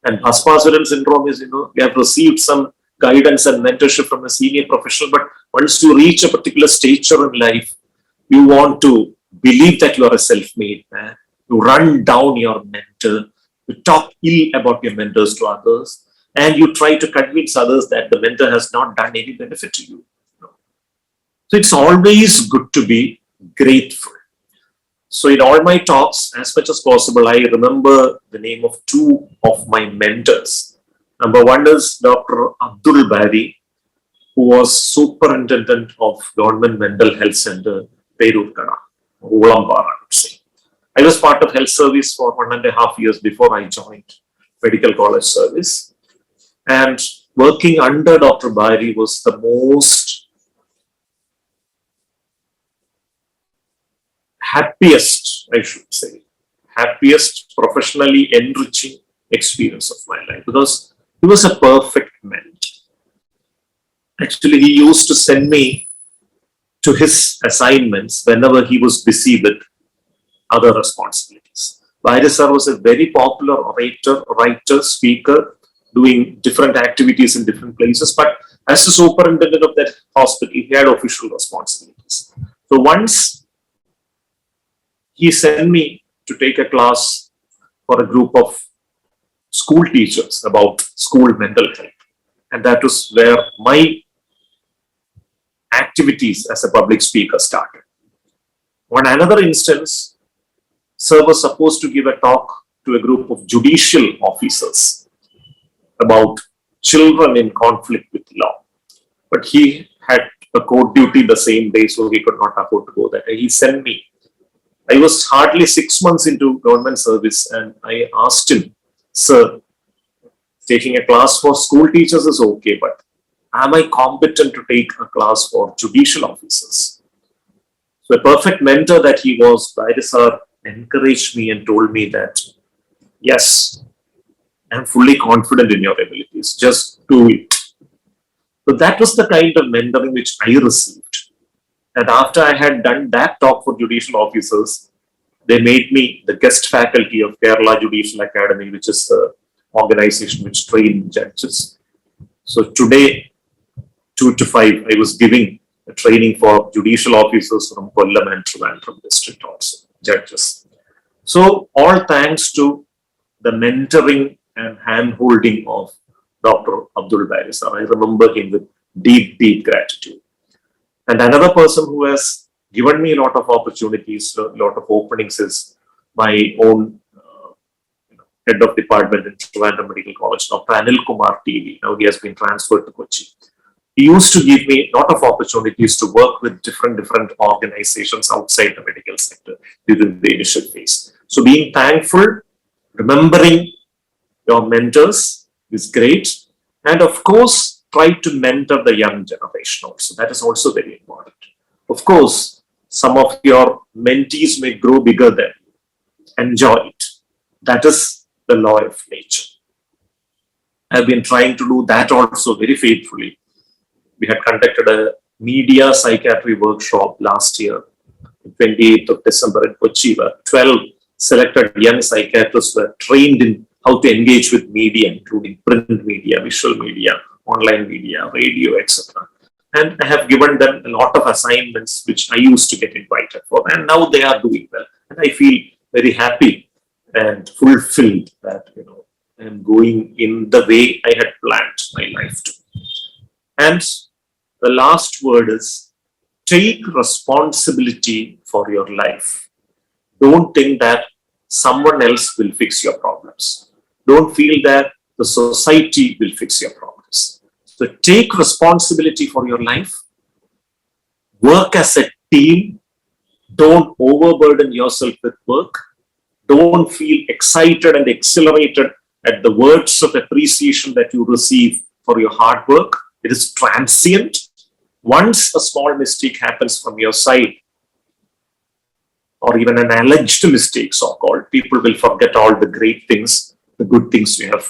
And Bhaspasudan syndrome is, you have received some guidance and mentorship from a senior professional, but once you reach a particular stature in life, you want to believe that you are a self-made man. You run down your mentor, you talk ill about your mentors to others, and you try to convince others that the mentor has not done any benefit to you. So it's always good to be grateful. So in all my talks, as much as possible, I remember the name of two of my mentors. Number one is Dr. Abdul Bari, who was superintendent of Government Mental Health Center, Perurkada, Ulampara, I would say. I was part of health service for 1.5 years before I joined medical college service. And working under Dr. Bari was the most happiest, I should say, happiest, professionally enriching experience of my life, because he was a perfect mentor. Actually, he used to send me to his assignments whenever he was busy with other responsibilities. Bari sir was a very popular orator, writer, speaker, doing different activities in different places, but as the superintendent of that hospital, he had official responsibilities. So once he sent me to take a class for a group of school teachers about school mental health. And that was where my activities as a public speaker started. On another instance, Sir was supposed to give a talk to a group of judicial officers about children in conflict with law. But he had a court duty the same day, so he could not afford to go that day. He sent me. I was hardly 6 months into government service, and I asked him, sir, taking a class for school teachers is okay, but am I competent to take a class for judicial officers? So a perfect mentor that he was, Sir encouraged me and told me that, yes, I'm fully confident in your abilities. Just do it. So that was the kind of mentoring which I received. And after I had done that talk for judicial officers, they made me the guest faculty of Kerala Judicial Academy, which is the organization which trains judges. So today, 2 to 5, I was giving a training for judicial officers from Kollam and Trivandrum district also, judges. So all thanks to the mentoring and hand-holding of Dr. Abdul Bari sir. I remember him with deep, deep gratitude. And another person who has given me a lot of opportunities, a lot of openings is my own head of department in Trivandrum Medical College, Dr. Anil Kumar TV. Now he has been transferred to Kochi. He used to give me a lot of opportunities to work with different organizations outside the medical sector during the initial phase. So being thankful, remembering your mentors is great. And of course, try to mentor the young generation also. That is also very important. Of course, some of your mentees may grow bigger than you. Enjoy it. That is the law of nature. I've been trying to do that also very faithfully. We had conducted a media psychiatry workshop last year, 28th of December in Kochi, where 12 selected young psychiatrists were trained in how to engage with media, including print media, visual media, online media, radio, etc. And I have given them a lot of assignments which I used to get invited for, and now they are doing well. And I feel very happy and fulfilled that I am going in the way I had planned my life to. And the last word is take responsibility for your life. Don't think that someone else will fix your problems. Don't feel that the society will fix your problems. So take responsibility for your life. Work as a team. Don't overburden yourself with work. Don't feel excited and exhilarated at the words of appreciation that you receive for your hard work. It is transient. Once a small mistake happens from your side, or even an alleged mistake, so-called, people will forget all the great things, the good things you have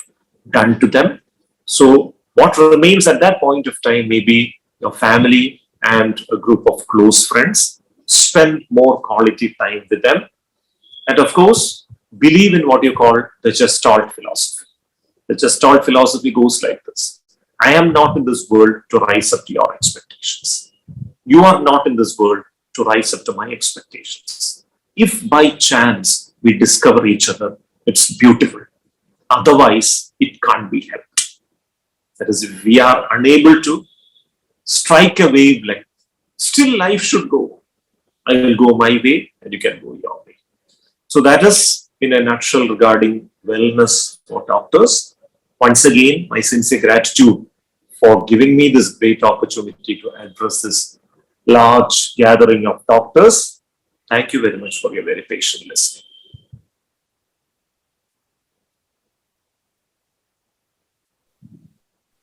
done to them. So what remains at that point of time may be your family and a group of close friends. Spend more quality time with them. And of course, believe in what you call the Gestalt philosophy. The Gestalt philosophy goes like this. I am not in this world to rise up to your expectations. You are not in this world to rise up to my expectations. If by chance we discover each other, it's beautiful. Otherwise, it can't be helped. That is, if we are unable to strike a wavelength, still life should go. I will go my way and you can go your way. So that is in a nutshell regarding wellness for doctors. Once again, my sincere gratitude for giving me this great opportunity to address this large gathering of doctors. Thank you very much for your very patient listening.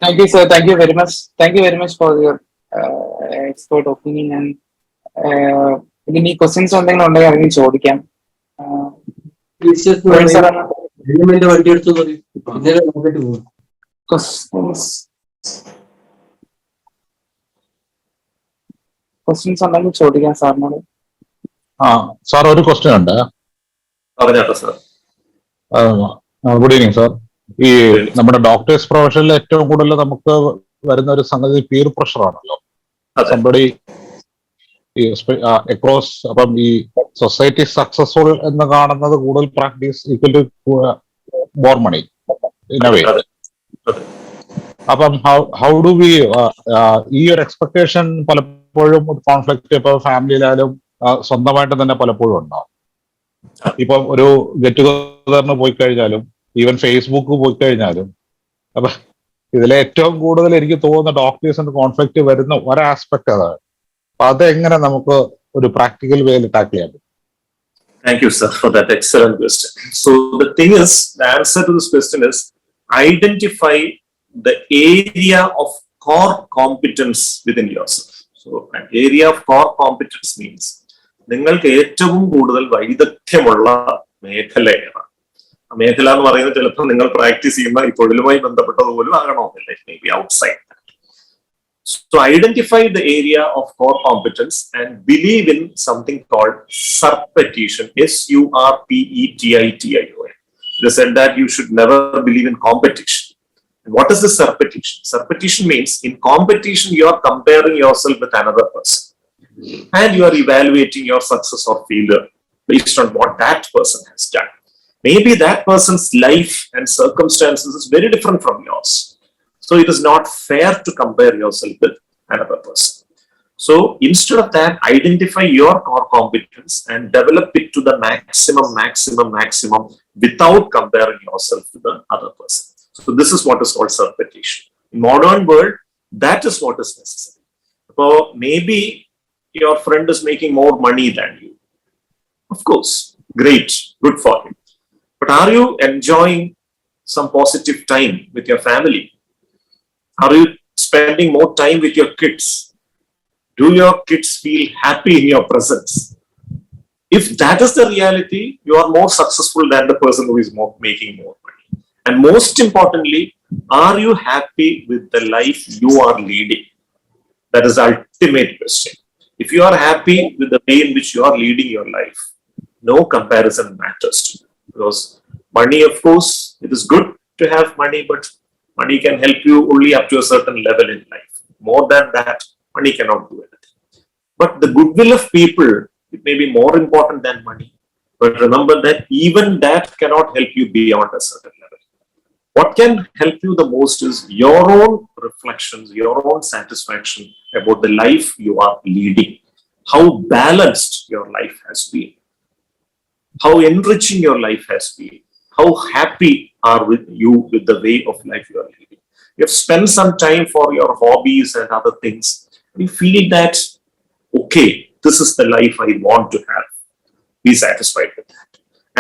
Thank you, sir. Thank you very much. Thank you very much for your expert opinion. And any questions ഉണ്ടെങ്കിൽ ചോദിക്കാം. Questions ഉണ്ടെങ്കിൽ ചോദിക്കാം സാറിനോട്. Sir ഒരു question ഉണ്ട്. Good evening sir. ഈ നമ്മുടെ doctors പ്രൊഫഷനിൽ ഏറ്റവും കൂടുതൽ നമുക്ക് വരുന്ന ഒരു സംഗതി പീർ പ്രഷർ ആണല്ലോ. സംബഡി അക്രോസ്, അപ്പം ഈ സൊസൈറ്റി സക്സസ്ഫുൾ എന്ന് കാണുന്നത് കൂടുതൽ practice equal to more money in a way. അപ്പം ഹൗ ഡു വി ഈ ഒരു എക്സ്പെക്ടേഷൻ പലപ്പോഴും കോൺഫ്ലിക്റ്റ് ഇപ്പൊ ഫാമിലിയിലായാലും സ്വന്തമായിട്ട് തന്നെ പലപ്പോഴും ഉണ്ടാവും. ഇപ്പം ഒരു ഗെറ്റ് ടുഗദറിന് പോയി കഴിഞ്ഞാലും ഈവൻ ഫേസ്ബുക്ക് പോയി കഴിഞ്ഞാലും അപ്പൊ ഇതിലെ ഏറ്റവും കൂടുതൽ എനിക്ക് തോന്നുന്ന ഡോക്ടേഴ്സിന്റെ കോൺഫ്ലിക്റ്റ് വരുന്ന ഒരു ആസ്പെക്ട് അതാണ്. അപ്പൊ അതെങ്ങനെ നമുക്ക് ഒരു പ്രാക്ടിക്കൽ വേയിൽ ടാക്കിൾ ചെയ്യാൻ പറ്റും? Thank you, sir, for that excellent question. So the thing is, the answer to this question is identify the area of core competence within yourself. So an area of core competence means നിങ്ങൾക്ക് ഏറ്റവും കൂടുതൽ വൈദഗ്ധ്യമുള്ള മേഖലയാണ്. ആ മേഖല എന്ന് പറയുന്നത് ചിലപ്പോൾ നിങ്ങൾ പ്രാക്ടീസ് ചെയ്യുന്ന ഈ തൊഴിലുമായി ബന്ധപ്പെട്ടത് പോലും ആകണമെന്നില്ല. It may be outside. So identify the area of core competence and believe in something called surpetition. Surpetition. They said that you should never believe in competition. And what is the surpetition? Surpetition means in competition you are comparing yourself with another person and you are evaluating your success or failure based on what that person has done. Maybe that person's life and circumstances is very different from yours. So it is not fair to compare yourself with another person. So instead of that, identify your core competence and develop it to the maximum without comparing yourself to the other person. So this is what is called surpetition. In modern world, that is what is necessary. So maybe your friend is making more money than you. Of course, great, good for him. But are you enjoying some positive time with your family? Are you spending more time with your kids? Do your kids feel happy in your presence? If that is the reality, you are more successful than the person who is making more money. And most importantly, are you happy with the life you are leading? That is the ultimate question. If you are happy with the way in which you are leading your life, no comparison matters to you. Because money, of course, it is good to have money, but money can help you only up to a certain level in life. More than that, money cannot do anything. But the goodwill of people, it may be more important than money. But remember that even that cannot help you beyond a certain level. What can help you the most is your own reflections, your own satisfaction about the life you are leading. How balanced your life has been. How enriching your life has been. How happy are you with the way of life you are living. You have spent some time for your hobbies and other things. You feel that, okay, this is the life I want to have. Be satisfied with that.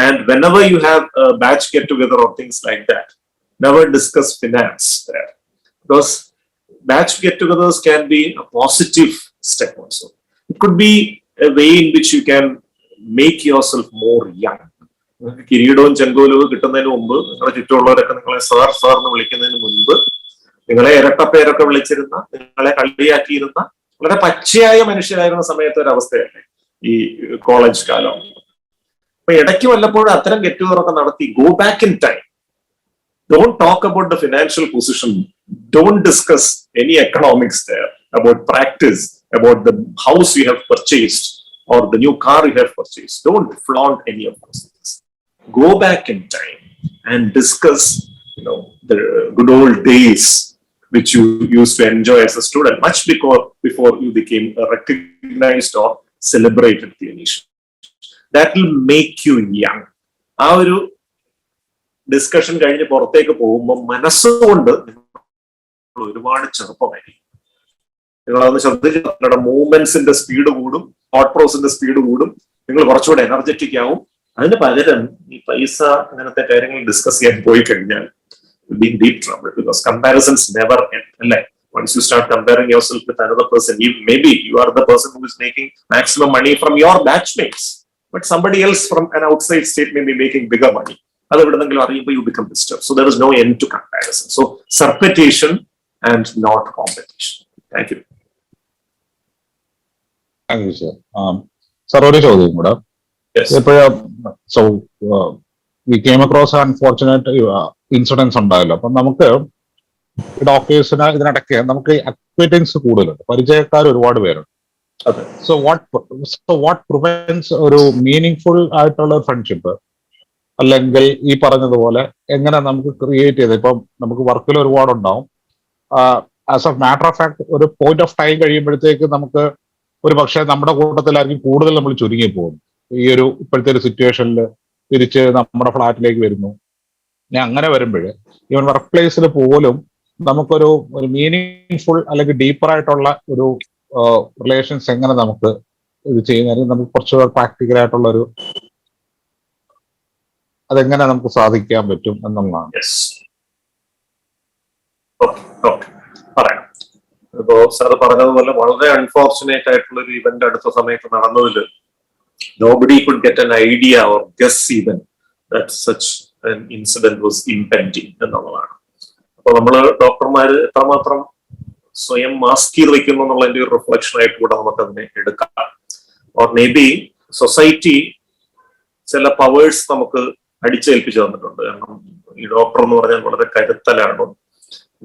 And whenever you have a batch get together or things like that, never discuss finance there. Because batch get togethers can be a positive step also. It could be a way in which you can make yourself more young. കിരീടവും ചെങ്കോലവും കിട്ടുന്നതിന് മുമ്പ് നിങ്ങളുടെ ചുറ്റുമുള്ളവരൊക്കെ നിങ്ങളെ sir എന്ന് വിളിക്കുന്നതിന് മുൻപ് നിങ്ങളെ ഇരട്ടപ്പേരൊക്കെ വിളിച്ചിരുന്ന, നിങ്ങളെ കളിയാക്കിയിരുന്ന വളരെ പച്ചയായ മനുഷ്യരായിരുന്ന സമയത്തെ ഒരു അവസ്ഥയല്ലേ ഈ കോളേജ് കാലം. അപ്പൊ ഇടയ്ക്ക് വല്ലപ്പോഴും അത്തരം ഗെറ്റ് ടുഗദറൊക്കെ നടത്തി go back in time. Don't talk about the financial position. Don't discuss any economics there, about practice, about the house you have purchased or the new car you have purchased. Don't flaunt any of those things. Go back in time and discuss, the good old days which you used to enjoy as a student, much before you became a recognized or celebrated clinician. That will make you young. ആ ഒരു discussion കഴിഞ്ഞ് പുറത്തേക്ക് പോകുമ്പോൾ മനസ്സുകൊണ്ട് ഒരുപാട് ചെറുപ്പമായിരിക്കും. നിങ്ങളതൊന്ന് ശ്രദ്ധിച്ച് നിങ്ങളുടെ മൂവ്മെന്റ്സിന്റെ speed കൂടും, തോട്ട് പ്രോസസിന്റെ സ്പീഡ് കൂടും, നിങ്ങൾ കുറച്ചുകൂടെ എനർജറ്റിക് ആവും. അതിന് പകരം ഈ പൈസ അങ്ങനത്തെ കാര്യങ്ങൾ ഡിസ്കസ് ചെയ്യാൻ പോയി കഴിഞ്ഞാൽ be in deep trouble because comparisons never end. Once you start comparing yourself with another person, maybe you are the person who is making maximum money from your batchmates, but somebody else from an outside state may be making bigger money. You become disturbed. So there is no end to comparison. So surpetition and not competition. Thank you. Thank you, sir. Sir, ഒരു ചോദ്യം കൂടെ. So we came across an unfortunate incidence ഉണ്ടായല്ലോ. അപ്പം നമുക്ക് ഡോക്ടേഴ്സിന് ഇതിനിടയ്ക്ക് നമുക്ക് അക്വൈറ്റൻസ് കൂടുതലുണ്ട്, പരിചയക്കാർ ഒരുപാട് പേരുണ്ട്. സോ വാട്ട് പ്രിവെന്റ്സ് ഒരു മീനിങ് ഫുൾ ആയിട്ടുള്ള ഫ്രണ്ട്ഷിപ്പ്, അല്ലെങ്കിൽ ഈ പറഞ്ഞതുപോലെ എങ്ങനെ നമുക്ക് ക്രിയേറ്റ് ചെയ്ത്, ഇപ്പം നമുക്ക് വർക്കിൽ ഒരുപാടുണ്ടാവും, as a matter of fact ഒരു പോയിന്റ് ഓഫ് ടൈം കഴിയുമ്പോഴത്തേക്ക് നമുക്ക് ഒരു പക്ഷേ നമ്മുടെ കൂട്ടത്തിലായിരിക്കും കൂടുതൽ നമ്മൾ ചുരുങ്ങി പോകും. ഈ ഒരു ഇപ്പോഴത്തെ ഒരു സിറ്റുവേഷനിൽ തിരിച്ച് നമ്മുടെ ഫ്ലാറ്റിലേക്ക് വരുന്നു. ഞാൻ അങ്ങനെ വരുമ്പോൾ ഈവൻ വർക്ക് പ്ലേസിൽ പോലും നമുക്കൊരു മീനിങ് ഫുൾ അല്ലെങ്കിൽ ഡീപ്പർ ആയിട്ടുള്ള ഒരു റിലേഷൻസ് എങ്ങനെ നമുക്ക് ഇത് ചെയ്യുന്നതിന് നമുക്ക് കുറച്ചുകൂടെ പ്രാക്ടിക്കൽ ആയിട്ടുള്ള ഒരു അതെങ്ങനെ നമുക്ക് സാധിക്കാൻ പറ്റും എന്നുള്ളതാണ്. പറയാം. ഇപ്പോ സാർ പറഞ്ഞതുപോലെ വളരെ അൺഫോർച്ചുനേറ്റ് ആയിട്ടുള്ള ഒരു ഇവന്റ് അടുത്ത സമയത്ത് നടന്നതിൽ nobody could get an idea or guess even that such an incident was impending എന്നുള്ളതാണ്. അപ്പൊ നമ്മള് ഡോക്ടർമാര് എത്രമാത്രം സ്വയം മാസ്ക് ചെയ്ത് വെക്കുന്നു എന്നുള്ളതിന്റെ ഒരു റിഫ്ലക്ഷൻ ആയിട്ട് കൂടെ നമുക്ക് അതിനെ എടുക്കാം. ഓർ മേ ബി സൊസൈറ്റി ചില പവേഴ്സ് നമുക്ക് അടിച്ചേൽപ്പിച്ചു തന്നിട്ടുണ്ട്. കാരണം ഈ ഡോക്ടർ എന്ന് പറഞ്ഞാൽ വളരെ കരുത്തലാണ്,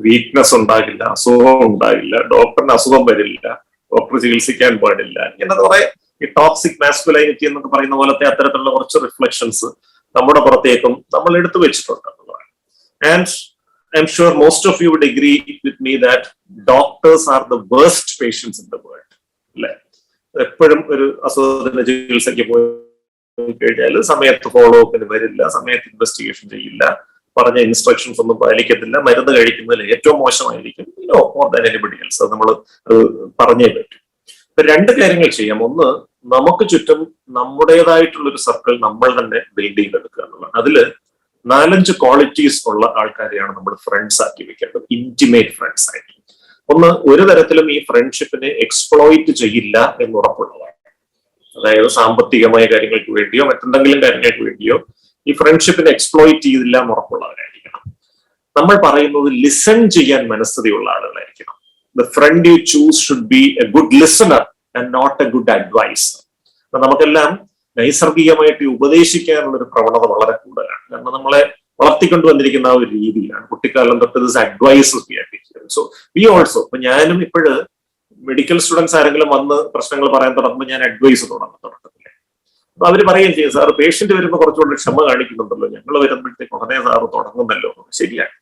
വീക്ക്നെസ് ഉണ്ടാകില്ല, അസുഖം ഉണ്ടാകില്ല, ഡോക്ടറിന് അസുഖം വരില്ല, ഡോക്ടർ ചികിത്സിക്കാൻ പാടില്ല, ഇങ്ങനെ കുറെ ഈ ടോക്സിക് മാസ്കുലൈനിറ്റി എന്നൊക്കെ പറയുന്ന പോലത്തെ അത്തരത്തിലുള്ള കുറച്ച് റിഫ്ലക്ഷൻസ് നമ്മുടെ പുറത്തേക്കും നമ്മൾ എടുത്തു വെച്ചിട്ടുണ്ട് എന്നുള്ളതാണ്. And I'm sure most of you would agree with me that doctors are the worst patients in the world അല്ലെ. എപ്പോഴും ഒരു അസുഖത്തിന്റെ ചികിത്സയ്ക്ക് പോയി കഴിഞ്ഞാൽ സമയത്ത് ഫോളോ അപ്പിന് വരില്ല, സമയത്ത് ഇൻവെസ്റ്റിഗേഷൻ ചെയ്യില്ല, പറഞ്ഞ ഇൻസ്ട്രക്ഷൻസ് ഒന്നും പാലിക്കത്തില്ല, മരുന്ന് കഴിക്കുന്നതിൽ ഏറ്റവും മോശമായിരിക്കും. More than anybody else. അത് നമ്മൾ പറഞ്ഞേ പറ്റും. ഇപ്പൊ രണ്ട് കാര്യങ്ങൾ ചെയ്യാം. ഒന്ന്, നമുക്ക് ചുറ്റും നമ്മുടേതായിട്ടുള്ള ഒരു സർക്കിൾ നമ്മൾ തന്നെ ബിൽഡ് ചെയ്തെടുക്കുക എന്നുള്ളതാണ്. അതില് 4-5 ക്വാളിറ്റീസ് ഉള്ള ആൾക്കാരെയാണ് നമ്മൾ ഫ്രണ്ട്സ് ആക്കി വെക്കേണ്ടത്, ഇന്റിമേറ്റ് ഫ്രണ്ട്സ് ആയിട്ട്. ഒന്ന്, ഒരു തരത്തിലും ഈ ഫ്രണ്ട്ഷിപ്പിനെ എക്സ്പ്ലോയിറ്റ് ചെയ്യില്ല എന്ന് ഉറപ്പുള്ളതാണ്. അതായത് സാമ്പത്തികമായ കാര്യങ്ങൾക്ക് വേണ്ടിയോ മറ്റെന്തെങ്കിലും കാര്യങ്ങൾക്ക് വേണ്ടിയോ ഈ ഫ്രണ്ട്ഷിപ്പിനെ എക്സ്പ്ലോയിറ്റ് ചെയ്തില്ല എന്ന് ഉറപ്പുള്ളവരായിരിക്കണം. നമ്മൾ പറയുന്നത് ലിസൺ ചെയ്യാൻ മനസ്ഥിതിയുള്ള ആളുകളായിരിക്കണം. The friend you choose should be a good listener and not a good advisor. അപ്പൊ നമുക്കെല്ലാം നൈസർഗികമായിട്ട് ഉപദേശിക്കാനുള്ള ഒരു പ്രവണത വളരെ കൂടുതലാണ്. കാരണം നമ്മളെ വളർത്തിക്കൊണ്ടു വന്നിരിക്കുന്ന ആ ഒരു രീതിയിലാണ്. കുട്ടിക്കാലം തൊട്ട് this advices we are teaching. So we also, ഇപ്പൊ ഞാനും ഇപ്പോഴ് മെഡിക്കൽ സ്റ്റുഡൻസ് ആരെങ്കിലും വന്ന് പ്രശ്നങ്ങൾ പറയാൻ തുടങ്ങുമ്പോൾ ഞാൻ അഡ്വൈസ് തുടങ്ങത്തില്ല. അപ്പൊ അവര് പറയുകയും ചെയ്യും, സാറ് പേഷ്യന്റ് വരുമ്പോൾ കുറച്ചുകൂടി ക്ഷമ കാണിക്കുന്നുണ്ടല്ലോ, ഞങ്ങൾ വരുമ്പോഴത്തേക്ക് ഉടനെ സാറ് തുടങ്ങുന്നല്ലോ. ശരിയാണ്.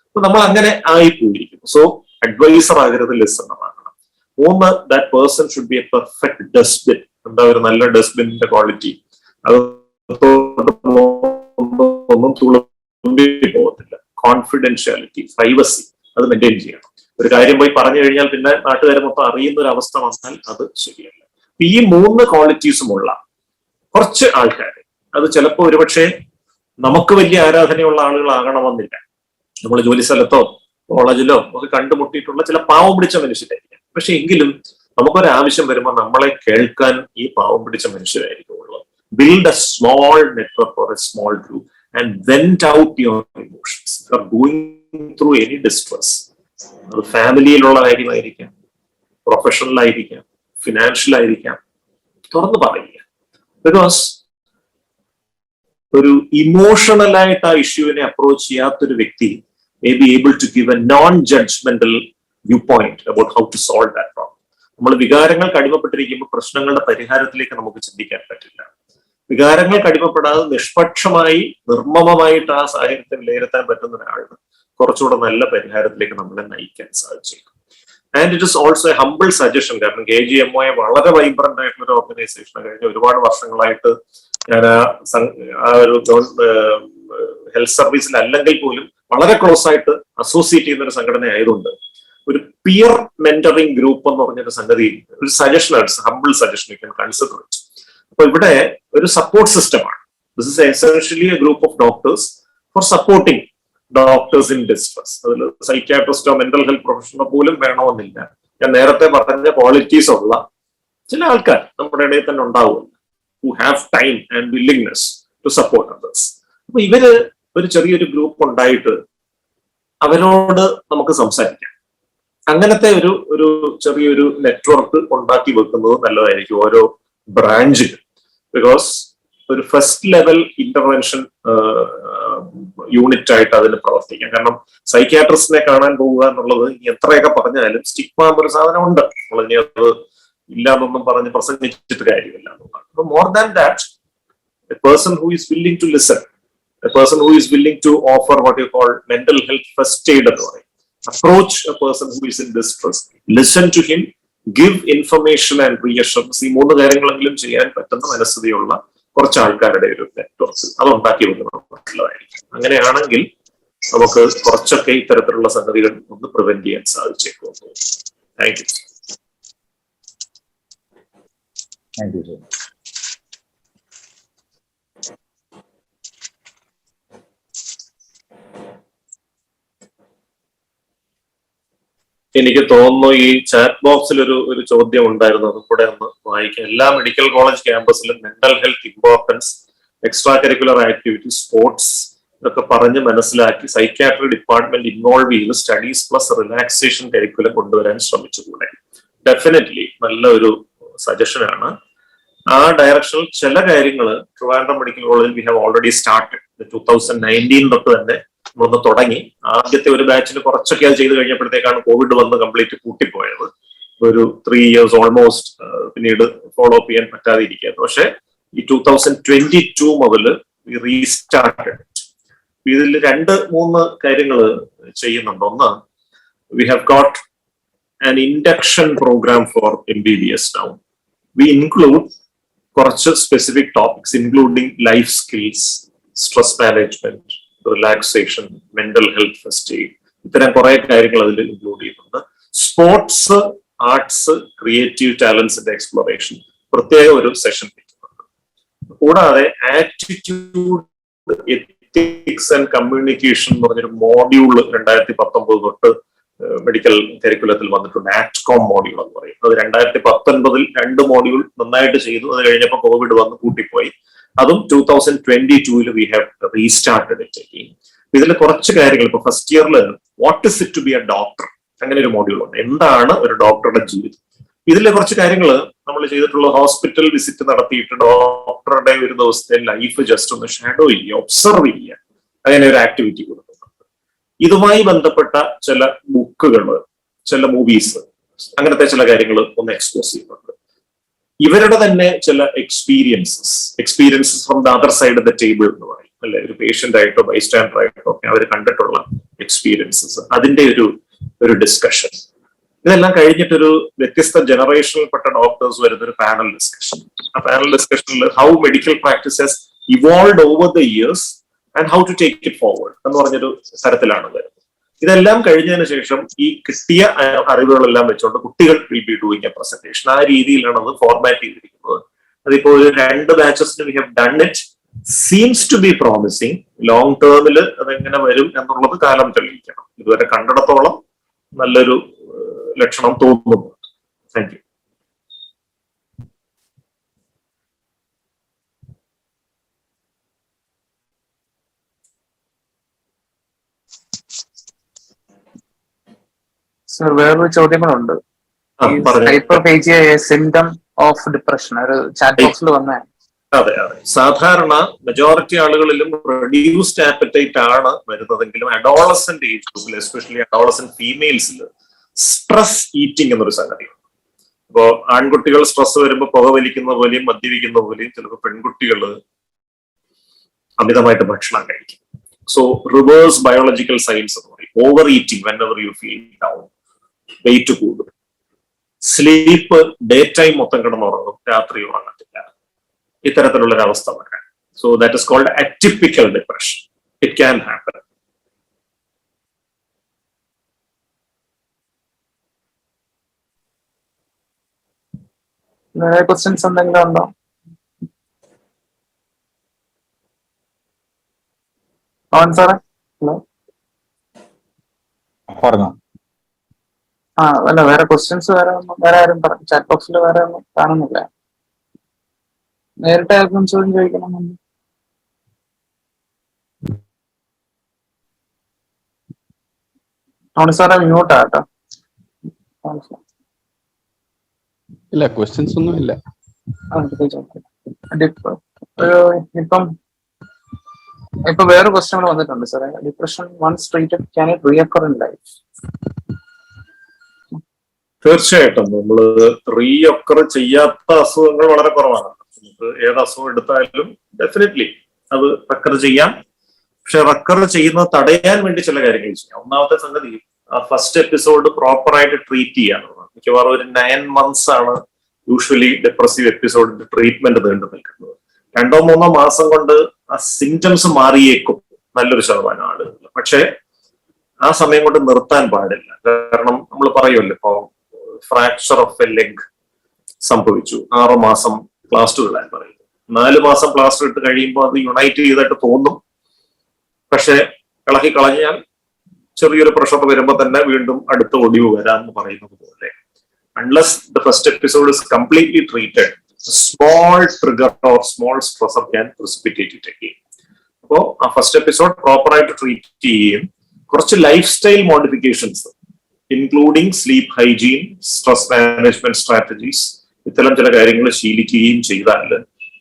അപ്പൊ നമ്മൾ അങ്ങനെ ആയിപ്പോയിരിക്കുന്നു. സോ അഡ്വൈസർ ആകരുത്, ലിസണർ ആകണം. 3, that person should be A perfect dustbin. എന്താ ഒരു നല്ല ഡസ്റ്റ്ബിന്റെ ക്വാളിറ്റി? അത് ഒന്നും തുളുമ്പി പോകത്തില്ല. കോൺഫിഡൻഷ്യാലിറ്റി, പ്രൈവസി, അത് മെയിൻറ്റെയിൻ ചെയ്യണം. ഒരു കാര്യം പോയി പറഞ്ഞു കഴിഞ്ഞാൽ പിന്നെ നാട്ടുകാരെ മൊത്തം അറിയുന്ന ഒരു അവസ്ഥ വന്നാൽ അത് ശരിയല്ല. ഈ 3 ക്വാളിറ്റീസുമുള്ള കുറച്ച് ആൾക്കാർ, അത് ചിലപ്പോൾ ഒരുപക്ഷെ നമുക്ക് വലിയ ആരാധനയുള്ള ആളുകളാകണമെന്നില്ല. നമ്മൾ ജോലി സ്ഥലത്തോ കോളേജിലോ ഒക്കെ കണ്ടുമുട്ടിയിട്ടുള്ള ചില പാവം പിടിച്ച മനുഷ്യരായിരിക്കും. പക്ഷെ എങ്കിലും നമുക്കൊരാവശ്യം വരുമ്പോൾ നമ്മളെ കേൾക്കാൻ ഈ പാവം പിടിച്ച മനുഷ്യരായിരിക്കും ഉള്ളത്. Build A small network or A small group and went out your emotions. You are going through any distress. അത് ഫാമിലിയിലുള്ള കാര്യമായിരിക്കാം, പ്രൊഫഷണൽ ആയിരിക്കാം, ഫിനാൻഷ്യൽ ആയിരിക്കാം, തുറന്നു പറയുക. ബിക്കോസ് ഒരു ഇമോഷണലായിട്ട് ആ ഇഷ്യൂവിനെ അപ്രോച്ച് ചെയ്യാത്തൊരു വ്യക്തി may be able to give a non-judgmental viewpoint about how to solve that problem. നമ്മൾ വികാരങ്ങൾക്ക് അടിമപ്പെട്ടിരിക്കുമ്പോൾ പ്രശ്നങ്ങളുടെ പരിഹാരത്തിലേക്ക് നമുക്ക് ചിന്തിക്കാൻ പറ്റില്ല. വികാരങ്ങൾക്ക് അടിമപ്പെടാതെ നിഷ്പക്ഷമായി നിർമ്മമമായിട്ട് ആ സാഹചര്യത്തെ വിലയിരുത്താൻ പറ്റുന്ന ഒരാളിന് കുറച്ചുകൂടെ നല്ല പരിഹാരത്തിലേക്ക് നമ്മളെ നയിക്കാൻ സാധിച്ചേക്കും. And it is also a humble suggestion. കാരണം KGMOA വളരെ വൈബ്രന്റ് ആയിട്ടുള്ള ഒരു ഓർഗനൈസേഷൻ. കഴിഞ്ഞ ഒരുപാട് വർഷങ്ങളായിട്ട് ഞാൻ ആ ഒരു ഹെൽത്ത് സർവീസിൽ അല്ലെങ്കിൽ പോലും വളരെ ക്ലോസ് ആയിട്ട് അസോസിയേറ്റ് ചെയ്യുന്ന ഒരു സംഘടന ആയതുകൊണ്ട് ഒരു പിയർ മെന്ററിംഗ് ഗ്രൂപ്പ് എന്ന് പറഞ്ഞൊരു സംഗതി, ഒരു സജഷനാണ്, humble suggestion, you can consider it. അപ്പൊ ഇവിടെ ഒരു സപ്പോർട്ട് സിസ്റ്റമാണ്. This is essentially a group of doctors for supporting doctors in distress. അതിൽ സൈക്യാട്രിസ്റ്റോ മെന്റൽ ഹെൽത്ത് പ്രൊഫഷണലോ പോലും വേണമെന്നില്ല. ഞാൻ നേരത്തെ പറഞ്ഞ ക്വാളിറ്റീസ് ഉള്ള ചില ആൾക്കാർ നമ്മുടെ ഇടയിൽ തന്നെ ഉണ്ടാവുമല്ലോ, who have time and willingness to support others. അപ്പൊ ഇവര് ഒരു ചെറിയൊരു ഗ്രൂപ്പ് ഉണ്ടായിട്ട് അവരോട് നമുക്ക് സംസാരിക്കാം. അങ്ങനത്തെ ഒരു ചെറിയൊരു നെറ്റ്വർക്ക് ഉണ്ടാക്കി വെക്കുന്നത് നല്ലതായിരിക്കും ഓരോ ബ്രാഞ്ചിലും. ബിക്കോസ് ഒരു ഫസ്റ്റ് ലെവൽ ഇന്റർവെൻഷൻ യൂണിറ്റ് ആയിട്ട് അതിന് പ്രവർത്തിക്കാം. കാരണം സൈക്യാട്രിസ്റ്റിനെ കാണാൻ പോവുക എന്നുള്ളത് എത്രയൊക്കെ പറഞ്ഞാലും സ്റ്റിഗ്മ ഒരു സാധനം ഉണ്ട്. നമ്മളിനി അത് ഇല്ലാന്നൊന്നും പറഞ്ഞ് പ്രസംഗിച്ചിട്ട് കാര്യമില്ല. അപ്പൊ more than that, a person who is willing to listen, a person who is willing to offer what you call mental health first aid എന്ന് പറയും. Approach a person who is in distress, listen to him, give information and reassurance. ഈ 3 കാര്യങ്ങളെങ്കിലും ചെയ്യാൻ പറ്റുന്ന മനസ്ഥിതിയുള്ള കുറച്ച് ആൾക്കാരുടെ ഒരു network അത് ഉണ്ടാക്കി വെക്കുന്നതായിരിക്കും. അങ്ങനെയാണെങ്കിൽ നമുക്ക് കുറച്ചൊക്കെ ഇത്തരത്തിലുള്ള സംഗതികൾ ഒന്ന് പ്രിവെന്റ് ചെയ്യാൻ സാധിച്ചേക്കും. Thank you. Thank you sir. എനിക്ക് തോന്നുന്നു ഈ ചാറ്റ് ബോക്സിൽ ഒരു ചോദ്യം ഉണ്ടായിരുന്നു, അതും കൂടെ ഒന്ന് വായിക്കാം. എല്ലാ മെഡിക്കൽ കോളേജ് ക്യാമ്പസിലും mental health importance, extra curricular activity, sports ഇതൊക്കെ പറഞ്ഞ് മനസ്സിലാക്കി സൈക്യാട്രി ഡിപ്പാർട്ട്മെന്റ് ഇൻവോൾവ് ചെയ്ത് സ്റ്റഡീസ് പ്ലസ് റിലാക്സേഷൻ കരിക്കുലം കൊണ്ടുവരാൻ ശ്രമിച്ചുകൂടെ? ഡെഫിനറ്റ്ലി നല്ല ഒരു സജഷനാണ്. ആ ഡയറക്ഷനിൽ ചില കാര്യങ്ങൾ ട്രിവാൻഡ്രം മെഡിക്കൽ കോളേജിൽ വി ഹാവ് ഓൾറെഡി സ്റ്റാർട്ടഡ്. 2019 തൊട്ട് തന്നെ നമ്മളൊന്ന് തുടങ്ങി. ആദ്യത്തെ ഒരു ബാച്ചിന് കുറച്ചൊക്കെ അത് ചെയ്ത് കഴിഞ്ഞപ്പോഴത്തേക്കാണ് കോവിഡ് വന്ന് കംപ്ലീറ്റ് കൂട്ടിപ്പോയത്. ഒരു 3 years ഓൾമോസ്റ്റ് പിന്നീട് ഫോളോ അപ്പ് ചെയ്യാൻ പറ്റാതെ ഇരിക്കുകയായിരുന്നു. പക്ഷെ ഈ 2022 മുതൽ റീസ്റ്റാർട്ടഡ്. ഇതിൽ 2-3 കാര്യങ്ങൾ ചെയ്യുന്നുണ്ട്. ഒന്ന്, we have got an induction programme for MBBS now. We include കുറച്ച് specific topics including life skills, stress management, relaxation, mental health first aid, ഇത്തരം കുറെ കാര്യങ്ങൾ അതിൽ ഇൻക്ലൂഡ് ചെയ്യുന്നുണ്ട്. സ്പോർട്സ്, ആർട്സ്, ക്രിയേറ്റീവ് ടാലൻസിന്റെ എക്സ്പ്ലോറേഷൻ പ്രത്യേക ഒരു സെഷൻ വയ്ക്കുന്നുണ്ട്. കൂടാതെ ആറ്റിറ്റ്യൂഡ്, എത്തിക്സ് ആൻഡ് കമ്മ്യൂണിക്കേഷൻ എന്ന് പറഞ്ഞൊരു മോഡ്യൂൾ 2019 തൊട്ട് മെഡിക്കൽ കരിക്കുലത്തിൽ വന്നിട്ടുണ്ട്. ആറ്റ്കോം മോഡ്യൂൾ എന്ന് പറയും. അത് 2019 2 മോഡ്യൂൾ നന്നായിട്ട് ചെയ്തു. അത് കഴിഞ്ഞപ്പോൾ കോവിഡ് വന്ന് കൂട്ടിപ്പോയി. അതും 2022 we have restarted it again. ഇതിൽ കുറച്ച് കാര്യങ്ങൾ ഇപ്പൊ ഫസ്റ്റ് ഇയറിൽ what is it to be a doctor, അങ്ങനെ ഒരു മോഡ്യൂൾ ഉണ്ട്. എന്താണ് ഒരു ഡോക്ടറുടെ ജീവിതം? ഇതിലെ കുറച്ച് കാര്യങ്ങൾ നമ്മൾ ചെയ്തിട്ടുള്ള ഹോസ്പിറ്റൽ വിസിറ്റ് നടത്തിയിട്ട് ഡോക്ടറുടെ ഒരു ദിവസത്തെ ലൈഫ് ജസ്റ്റ് ഒന്ന് ഷാഡോ ചെയ്യുക, ഒബ്സർവ് ചെയ്യുക, അങ്ങനെ ഒരു ആക്ടിവിറ്റി കൊടുക്കുന്നുണ്ട്. ഇതുമായി ബന്ധപ്പെട്ട ചില ബുക്കുകൾ, ചില മൂവീസ്, അങ്ങനത്തെ ചില കാര്യങ്ങൾ ഒന്ന് എക്സ്പോസ് ചെയ്യുന്നുണ്ട്. ഇവരുടെ തന്നെ ചില experiences from the other side of the table എന്ന് പറയും, അല്ലെ? ഒരു പേഷ്യന്റ് ആയിട്ടോ ബൈസ്റ്റാൻഡർ ആയിട്ടോ ഒക്കെ അവർ കണ്ടിട്ടുള്ള എക്സ്പീരിയൻസസ്, അതിന്റെ ഒരു ഡിസ്കഷൻ. ഇതെല്ലാം കഴിഞ്ഞിട്ടൊരു വ്യത്യസ്ത ജനറേഷനിൽപ്പെട്ട ഡോക്ടേഴ്സ് വരുന്ന ഒരു പാനൽ ഡിസ്കഷൻ. ആ പാനൽ ഡിസ്കഷനിൽ how medical practice has evolved over the years and how to take it forward എന്ന് പറഞ്ഞൊരു തരത്തിലാണ് വരുന്നത്. ഇതെല്ലാം കഴിഞ്ഞതിന് ശേഷം ഈ കിട്ടിയ അറിവുകളെല്ലാം വെച്ചുകൊണ്ട് കുട്ടികൾ will be doing a presentation. ആ രീതിയിലാണ് അത് ഫോർമാറ്റ് ചെയ്തിരിക്കുന്നത്. അതിപ്പോ ഒരു 2 ബാച്ചസിന് we have done it. Seems to be promising. Long ടേമിൽ അതെങ്ങനെ വരും എന്നുള്ളത് കാലം തെളിയിക്കണം. ഇതുവരെ കണ്ടിടത്തോളം നല്ലൊരു ലക്ഷണം തോന്നുന്നു. Thank you. സർ, വേറൊരു ചോദ്യങ്ങളുണ്ട്. സിംറ്റം ഓഫ് ഡിപ്രഷൻ ഒരു ചാറ്റ് ബോക്സിൽ വന്ന. അതെ അതെ, സാധാരണ മെജോറിറ്റി ആളുകളിലും റെഡ്യൂസ്ഡ് ആപ്പറ്റൈറ്റ് ആണ് വരുന്നതെങ്കിലും അഡോളസന്റ് ഏജ് ഗ്രൂപ്പിൽ, എസ്പെഷ്യലി അഡോളസന്റ് ഫീമെയിൽസിൽ സ്ട്രെസ് ഈറ്റിംഗ് എന്നൊരു സംഗതിയാണ്. ഇപ്പോ ആൺകുട്ടികൾ സ്ട്രെസ് വരുമ്പോൾ പുകവലിക്കുന്ന പോലെയും മദ്യപിക്കുന്ന പോലെയും ചിലപ്പോൾ പെൺകുട്ടികൾ അമിതമായിട്ട് ഭക്ഷണം കഴിക്കും. സോ റിവേഴ്സ് ബയോളജിക്കൽ സയൻസ് എന്ന് പറയും. Over eating whenever you feel down, weight കൂടും. സ്ലീപ്പ്, ഡേ ടൈം മൊത്തം കിടന്നുറങ്ങും, രാത്രി ഉറങ്ങത്തില്ല, ഇത്തരത്തിലുള്ളൊരവസ്ഥ വരാം. So that is called atypical depression. It can happen. വേറെ ക്വസ്റ്റ്യൻസ് എന്തെങ്കിലും ഉണ്ടോ? അവൻ സാറേ, ഹലോ. പറഞ്ഞോ. അല്ല, വേറെ ക്വസ്റ്റ്യൻസ് വേറെ ആരും ചാറ്റ് ബോക്സിൽ വേറെ ഒന്നും കാണുന്നില്ല. നേരിട്ട് ആർക്കും ചോദ്യം ചോദിക്കണം. അവൻ സാറേ മ്യൂട്ടാ കേട്ടോ. ഇല്ല, ക്വസ്റ്റ്യൻസ് ഒന്നും ഇല്ല. ഇപ്പൊ വേറെ ക്വസ്റ്റ്യൻ വന്നിട്ടുണ്ട് സാറേ. Depression once treated can it reoccur in life? തീർച്ചയായിട്ടും നമ്മൾ റീഒക്കർ ചെയ്യാത്ത അസുഖങ്ങൾ വളരെ കുറവാണ്. നമുക്ക് ഏത് അസുഖം എടുത്താലും ഡെഫിനറ്റ്ലി അത് റെക്കർ ചെയ്യാം. പക്ഷെ റെക്കർ ചെയ്യുന്നത് തടയാൻ വേണ്ടി ചില കാര്യങ്ങൾ ചെയ്യാം. ഒന്നാമത്തെ സംഗതി, ഫസ്റ്റ് എപ്പിസോഡ് പ്രോപ്പറായിട്ട് ട്രീറ്റ് ചെയ്യാനുള്ളതാണ്. മിക്കവാറും ഒരു 9 months ആണ് യൂഷ്വലി ഡിപ്രസീവ് എപ്പിസോഡിന്റെ ട്രീറ്റ്മെന്റ് നീണ്ടു നിൽക്കുന്നത്. 2-3 മാസം കൊണ്ട് ആ സിംറ്റംസ് മാറിയേക്കും നല്ലൊരു ശതമാനം ആളുകൾ. പക്ഷെ ആ സമയം കൊണ്ട് നിർത്താൻ പാടില്ല. കാരണം നമ്മൾ പറയുമല്ലോ, ഇപ്പോ ഫ്രാക്ചർ ഓഫ് എ ലെഗ് സംഭവിച്ചു, 6 മാസം പ്ലാസ്റ്റർ ഇടാൻ പറയുന്നു. 4 മാസം പ്ലാസ്റ്റർ ഇട്ട് കഴിയുമ്പോൾ അത് യുണൈറ്റ് ചെയ്തിട്ട് തോന്നും. പക്ഷെ ഇളക്കി കളഞ്ഞാൽ ചെറിയൊരു പ്രഷർ വരുമ്പോൾ തന്നെ വീണ്ടും അടുത്ത ഒടിവ് വരാമെന്ന് പറയുന്നത് പോലെ, unless the first episode is completely treated, a small trigger or small stressor can precipitate it again. അപ്പോൾ ആ ഫസ്റ്റ് എപ്പിസോഡ് പ്രോപ്പർ ആയിട്ട് ട്രീറ്റ് ചെയ്യുകയും കുറച്ച് life style modifications including sleep hygiene, stress management strategies, ഇത്തരം ചില കാര്യങ്ങൾ ശീലിക്കുകയും ചെയ്താൽ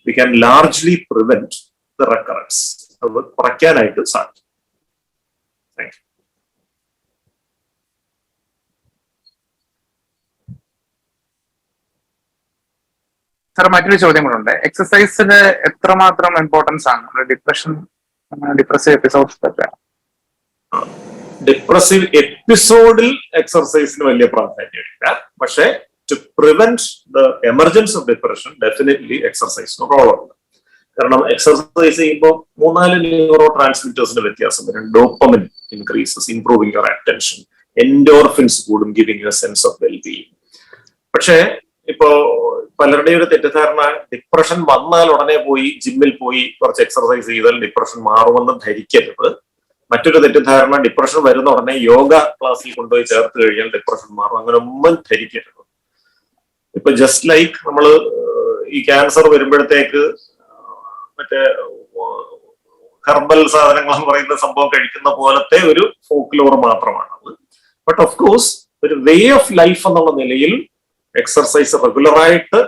we can largely prevent the recurrence. അത് കുറയ്ക്കാനായിട്ട് സാധിക്കും. Thank you. സാർ, മറ്റൊരു ചോദ്യം കൂടെ ഉണ്ട്. എക്സസൈസിന് എത്രമാത്രം ഇമ്പോർട്ടൻസ് ആണ് ഡിപ്രസീവ് എപ്പിസോഡ്സ്? ഡിപ്രസീവ് എപ്പിസോഡിൽ എക്സർസൈസിന് വലിയ പ്രാധാന്യമില്ല. പക്ഷേ to prevent the emergence of depression definitely എക്സർസൈസിന് റോളുണ്ട്. കാരണം എക്സർസൈസ് ചെയ്യുമ്പോൾ 3-4 ന്യൂറോ ട്രാൻസ്മിറ്റേഴ്സിന്റെ വ്യത്യാസം വരും. Dopamine increases, improving your attention. Endorphins കൂടും, giving you a sense of wellbeing. പക്ഷേ ഇപ്പോ പലരുടെയും ഒരു തെറ്റിദ്ധാരണ, ഡിപ്രഷൻ വന്നാൽ ഉടനെ പോയി ജിമ്മിൽ പോയി കുറച്ച് എക്സർസൈസ് ചെയ്താൽ ഡിപ്രഷൻ മാറുമെന്ന് ധരിക്കരുത്. മറ്റൊരു തെറ്റിദ്ധാരണ, ഡിപ്രഷൻ വരുന്ന ഉടനെ യോഗ ക്ലാസ്സിൽ കൊണ്ടുപോയി ചേർത്ത് കഴിഞ്ഞാൽ ഡിപ്രഷൻ മാറും. അങ്ങനെ ഒന്നും ധരിക്കരുത്. ഇപ്പൊ ജസ്റ്റ് ലൈക്ക് നമ്മള് ഈ ക്യാൻസർ വരുമ്പോഴത്തേക്ക് മറ്റേ ഹെർബൽ സാധനങ്ങൾ എന്ന് പറയുന്ന സംഭവം കഴിക്കുന്ന പോലത്തെ ഒരു ഫോക്ലോർ മാത്രമാണത്. ബട്ട് ഓഫ് കോഴ്സ് ഒരു വേ ഓഫ് ലൈഫ് എന്നുള്ള നിലയിൽ എക്സർസൈസ് റെഗുലറായിട്ട്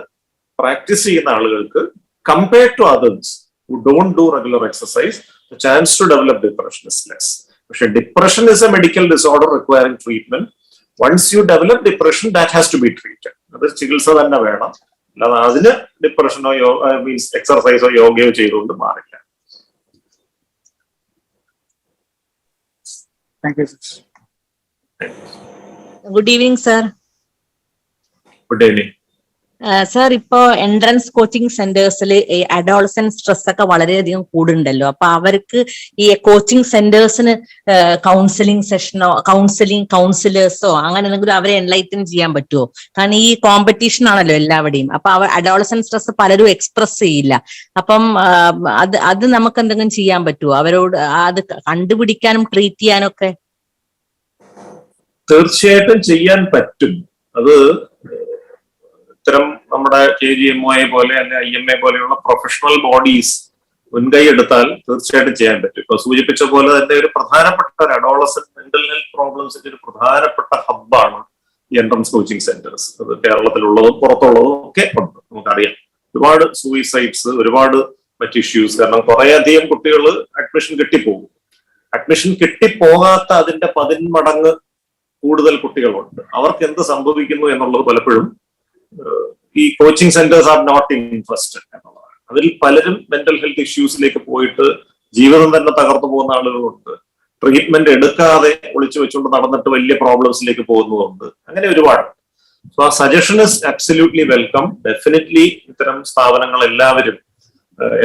പ്രാക്ടീസ് ചെയ്യുന്ന ആളുകൾക്ക് compared to others who don't do regular exercise, the chance to develop depression is less. പക്ഷെ depression is a medical disorder requiring treatment. Once you develop depression, that has to be treated. അത് ചികിത്സ തന്നെ വേണം. അല്ലാതെ അതിന് ഡിപ്രഷനോ means എക്സർസൈസോ യോഗയോ ചെയ്തുകൊണ്ട് മാറില്ല. Good evening sir. Good evening sir, ഇപ്പോ എൻട്രൻസ് കോച്ചിങ് സെന്റേഴ്സിൽ അഡോളസന്റ് സ്ട്രെസ് ഒക്കെ വളരെയധികം കൂടുണ്ടല്ലോ. അപ്പൊ അവർക്ക് ഈ കോച്ചിങ് സെന്റേഴ്സിന് കൗൺസിലിംഗ് സെഷനോ കൗൺസിലേഴ്സോ അങ്ങനെ എന്തെങ്കിലും അവരെ എൻലൈറ്റൻ ചെയ്യാൻ പറ്റുമോ? കാരണം ഈ കോമ്പറ്റീഷൻ ആണല്ലോ എല്ലാവരുടെയും. അപ്പൊ അവർ അഡോളസന്റ് സ്ട്രെസ് പലരും എക്സ്പ്രസ് ചെയ്യില്ല. അപ്പം അത് നമുക്ക് എന്തെങ്കിലും ചെയ്യാൻ പറ്റുമോ അവരോട്? അത് കണ്ടുപിടിക്കാനും ട്രീറ്റ് ചെയ്യാനും ഒക്കെ തീർച്ചയായിട്ടും ചെയ്യാൻ പറ്റും. അത് ഇത്തരം നമ്മുടെ KGMOA പോലെ അല്ലെങ്കിൽ IMA പോലെയുള്ള പ്രൊഫഷണൽ ബോഡീസ് മുൻകൈ എടുത്താൽ തീർച്ചയായിട്ടും ചെയ്യാൻ പറ്റും. ഇപ്പൊ സൂചിപ്പിച്ച പോലെ തന്നെ ഒരു പ്രധാനപ്പെട്ട ഒരു അഡോളസന്റ് മെന്റൽ ഹെൽത്ത് പ്രോബ്ലംസിന്റെ ഒരു പ്രധാനപ്പെട്ട ഹബ്ബാണ് ഈ എൻട്രൻസ് കോച്ചിങ് സെന്റേഴ്സ്. അത് കേരളത്തിലുള്ളതും പുറത്തുള്ളതും ഒക്കെ ഉണ്ട്. നമുക്കറിയാം ഒരുപാട് സൂയിസൈഡ്സ്, ഒരുപാട് മറ്റ് ഇഷ്യൂസ്. കാരണം കുറേയധികം കുട്ടികൾ അഡ്മിഷൻ കിട്ടിപ്പോകും. അഡ്മിഷൻ കിട്ടിപ്പോകാത്ത അതിന്റെ 10 മടങ്ങ് കൂടുതൽ കുട്ടികളുണ്ട്. അവർക്ക് എന്ത് സംഭവിക്കുന്നു എന്നുള്ളത് പലപ്പോഴും ഈ coaching centres are not interested എന്നുള്ളതാണ്. അതിൽ പലരും മെന്റൽ ഹെൽത്ത് ഇഷ്യൂസിലേക്ക് പോയിട്ട് ജീവിതം തന്നെ തകർന്നു പോകുന്ന ആളുകളുണ്ട്. ട്രീറ്റ്മെന്റ് എടുക്കാതെ ഒളിച്ചു വെച്ചുകൊണ്ട് നടന്നിട്ട് വലിയ പ്രോബ്ലംസിലേക്ക് പോകുന്നതുണ്ട്. അങ്ങനെ ഒരുപാട്. സോ ആ suggestion is absolutely welcome. Definitely ഇത്തരം സ്ഥാപനങ്ങൾ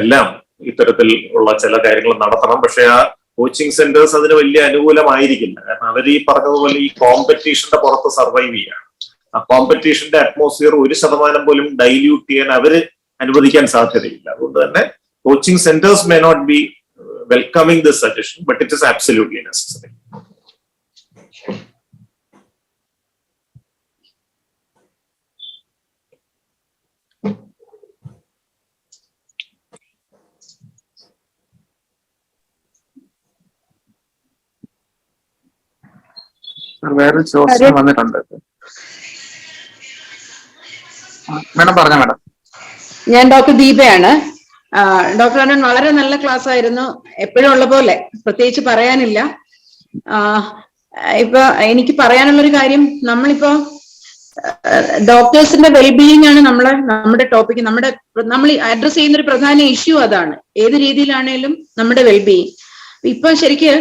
എല്ലാം ഇത്തരത്തിൽ ഉള്ള ചില കാര്യങ്ങൾ നടത്തണം. പക്ഷെ ആ കോച്ചിങ് സെന്റേഴ്സ് അതിന് വലിയ അനുകൂലമായിരിക്കില്ല. കാരണം അവർ ഈ പറഞ്ഞതുപോലെ ഈ കോമ്പറ്റീഷന്റെ പുറത്ത് സർവൈവ് ചെയ്യാണ്. ആ കോമ്പറ്റീഷന്റെ അറ്റ്മോസ്ഫിയർ 1% പോലും ഡൈല്യൂട്ട് ചെയ്യാൻ അവര് അനുവദിക്കാൻ സാധ്യതയില്ല. അതുകൊണ്ട് തന്നെ coaching centres may not be welcoming this suggestion, but it is absolutely necessary. വേറെ ചോദ്യം വന്നിട്ടുണ്ട്. മാഡം പറഞ്ഞോ. മാഡം, ഞാൻ ഡോക്ടർ ദീപയാണ്. ഡോക്ടർ അരുൺ, വളരെ നല്ല ക്ലാസ് ആയിരുന്നു. എപ്പോഴും ഉള്ള പോലെ പ്രത്യേകിച്ച് പറയാനില്ല. ഇപ്പൊ എനിക്ക് പറയാനുള്ളൊരു കാര്യം, നമ്മളിപ്പോ ഡോക്ടേഴ്സിന്റെ വെൽബീയിങ് ആണ് നമ്മുടെ ടോപ്പിക്. നമ്മൾ അഡ്രസ് ചെയ്യുന്ന ഒരു പ്രധാന ഇഷ്യൂ അതാണ്. ഏത് രീതിയിലാണേലും നമ്മുടെ വെൽബീയിങ്. ഇപ്പൊ ശരിക്ക്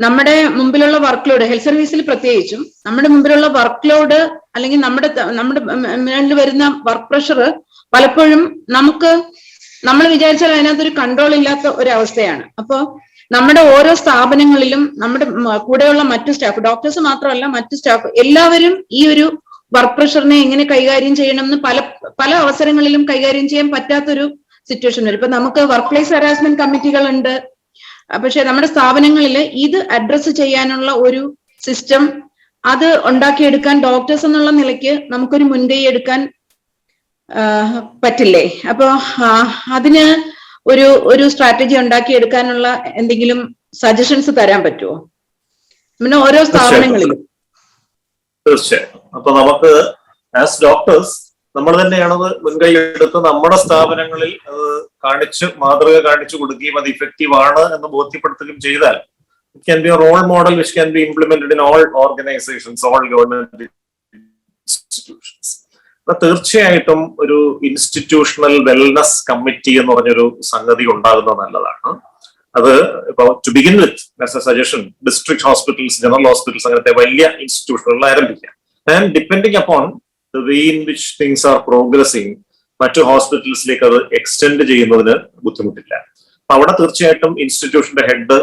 നമ്മുടെ മുമ്പിലുള്ള വർക്ക് ലോഡ്, ഹെൽത്ത് സർവീസിൽ പ്രത്യേകിച്ചും നമ്മുടെ മുമ്പിലുള്ള വർക്ക് ലോഡ് അല്ലെങ്കിൽ നമ്മുടെ മേളിൽ വരുന്ന വർക്ക് പ്രഷർ പലപ്പോഴും നമ്മൾ വിചാരിച്ചാൽ അതിനകത്തൊരു കൺട്രോൾ ഇല്ലാത്ത ഒരു അവസ്ഥയാണ്. അപ്പോൾ നമ്മുടെ ഓരോ സ്ഥാപനങ്ങളിലും നമ്മുടെ കൂടെയുള്ള മറ്റു സ്റ്റാഫ്, ഡോക്ടേഴ്സ് മാത്രമല്ല മറ്റു സ്റ്റാഫ് എല്ലാവരും ഈ ഒരു വർക്ക് പ്രഷറിനെ എങ്ങനെ കൈകാര്യം ചെയ്യണമെന്ന് പല അവസരങ്ങളിലും കൈകാര്യം ചെയ്യാൻ പറ്റാത്തൊരു സിറ്റുവേഷൻ വരും. ഇപ്പൊ നമുക്ക് വർക്ക് പ്ലേസ് ഹറാസ്മെന്റ് കമ്മിറ്റികളുണ്ട്, പക്ഷെ നമ്മുടെ സ്ഥാപനങ്ങളിൽ ഇത് അഡ്രസ്സ് ചെയ്യാനുള്ള ഒരു സിസ്റ്റം അത് ഉണ്ടാക്കിയെടുക്കാൻ ഡോക്ടേഴ്സ് എന്നുള്ള നിലയ്ക്ക് നമുക്കൊരു മുൻകൈ എടുക്കാൻ പറ്റില്ലേ? അപ്പോ അതിന് ഒരു സ്ട്രാറ്റജി ഉണ്ടാക്കിയെടുക്കാനുള്ള എന്തെങ്കിലും സജഷൻസ് തരാൻ പറ്റുമോ? പിന്നെ ഓരോ സ്ഥാപനങ്ങളിലും. തീർച്ചയായും. അപ്പൊ നമുക്ക് ആസ് ഡോക്ടേഴ്സ് നമ്മൾ തന്നെയാണത് മുൻകൈ എടുത്ത് നമ്മുടെ സ്ഥാപനങ്ങളിൽ അത് മാതൃക കാണിച്ചു കൊടുക്കുകയും അത് ഇഫക്റ്റീവ് ആണ് എന്ന് ബോധ്യപ്പെടുത്തുകയും ചെയ്താൽ it can be a role model which can be implemented in all organisations, all government institutions. അപ്പൊ തീർച്ചയായിട്ടും ഒരു ഇൻസ്റ്റിറ്റ്യൂഷണൽ വെൽനസ് കമ്മിറ്റി എന്ന് പറഞ്ഞൊരു സംഗതി ഉണ്ടാകുന്നത് നല്ലതാണ്. അത് ഇപ്പൊ to begin with as a suggestion district hospitals, general hospitals, അങ്ങനത്തെ വലിയ ഇൻസ്റ്റിറ്റ്യൂഷനുകളിൽ ആരംഭിക്കാം. And depending upon the way in which things are progressing, മറ്റു ഹോസ്പിറ്റൽസിലേക്ക് അത് എക്സ്റ്റെൻഡ് ചെയ്യുന്നതിന് ബുദ്ധിമുട്ടില്ല. അപ്പൊ അവിടെ തീർച്ചയായിട്ടും ഇൻസ്റ്റിറ്റ്യൂഷന്റെ ഹെഡ്,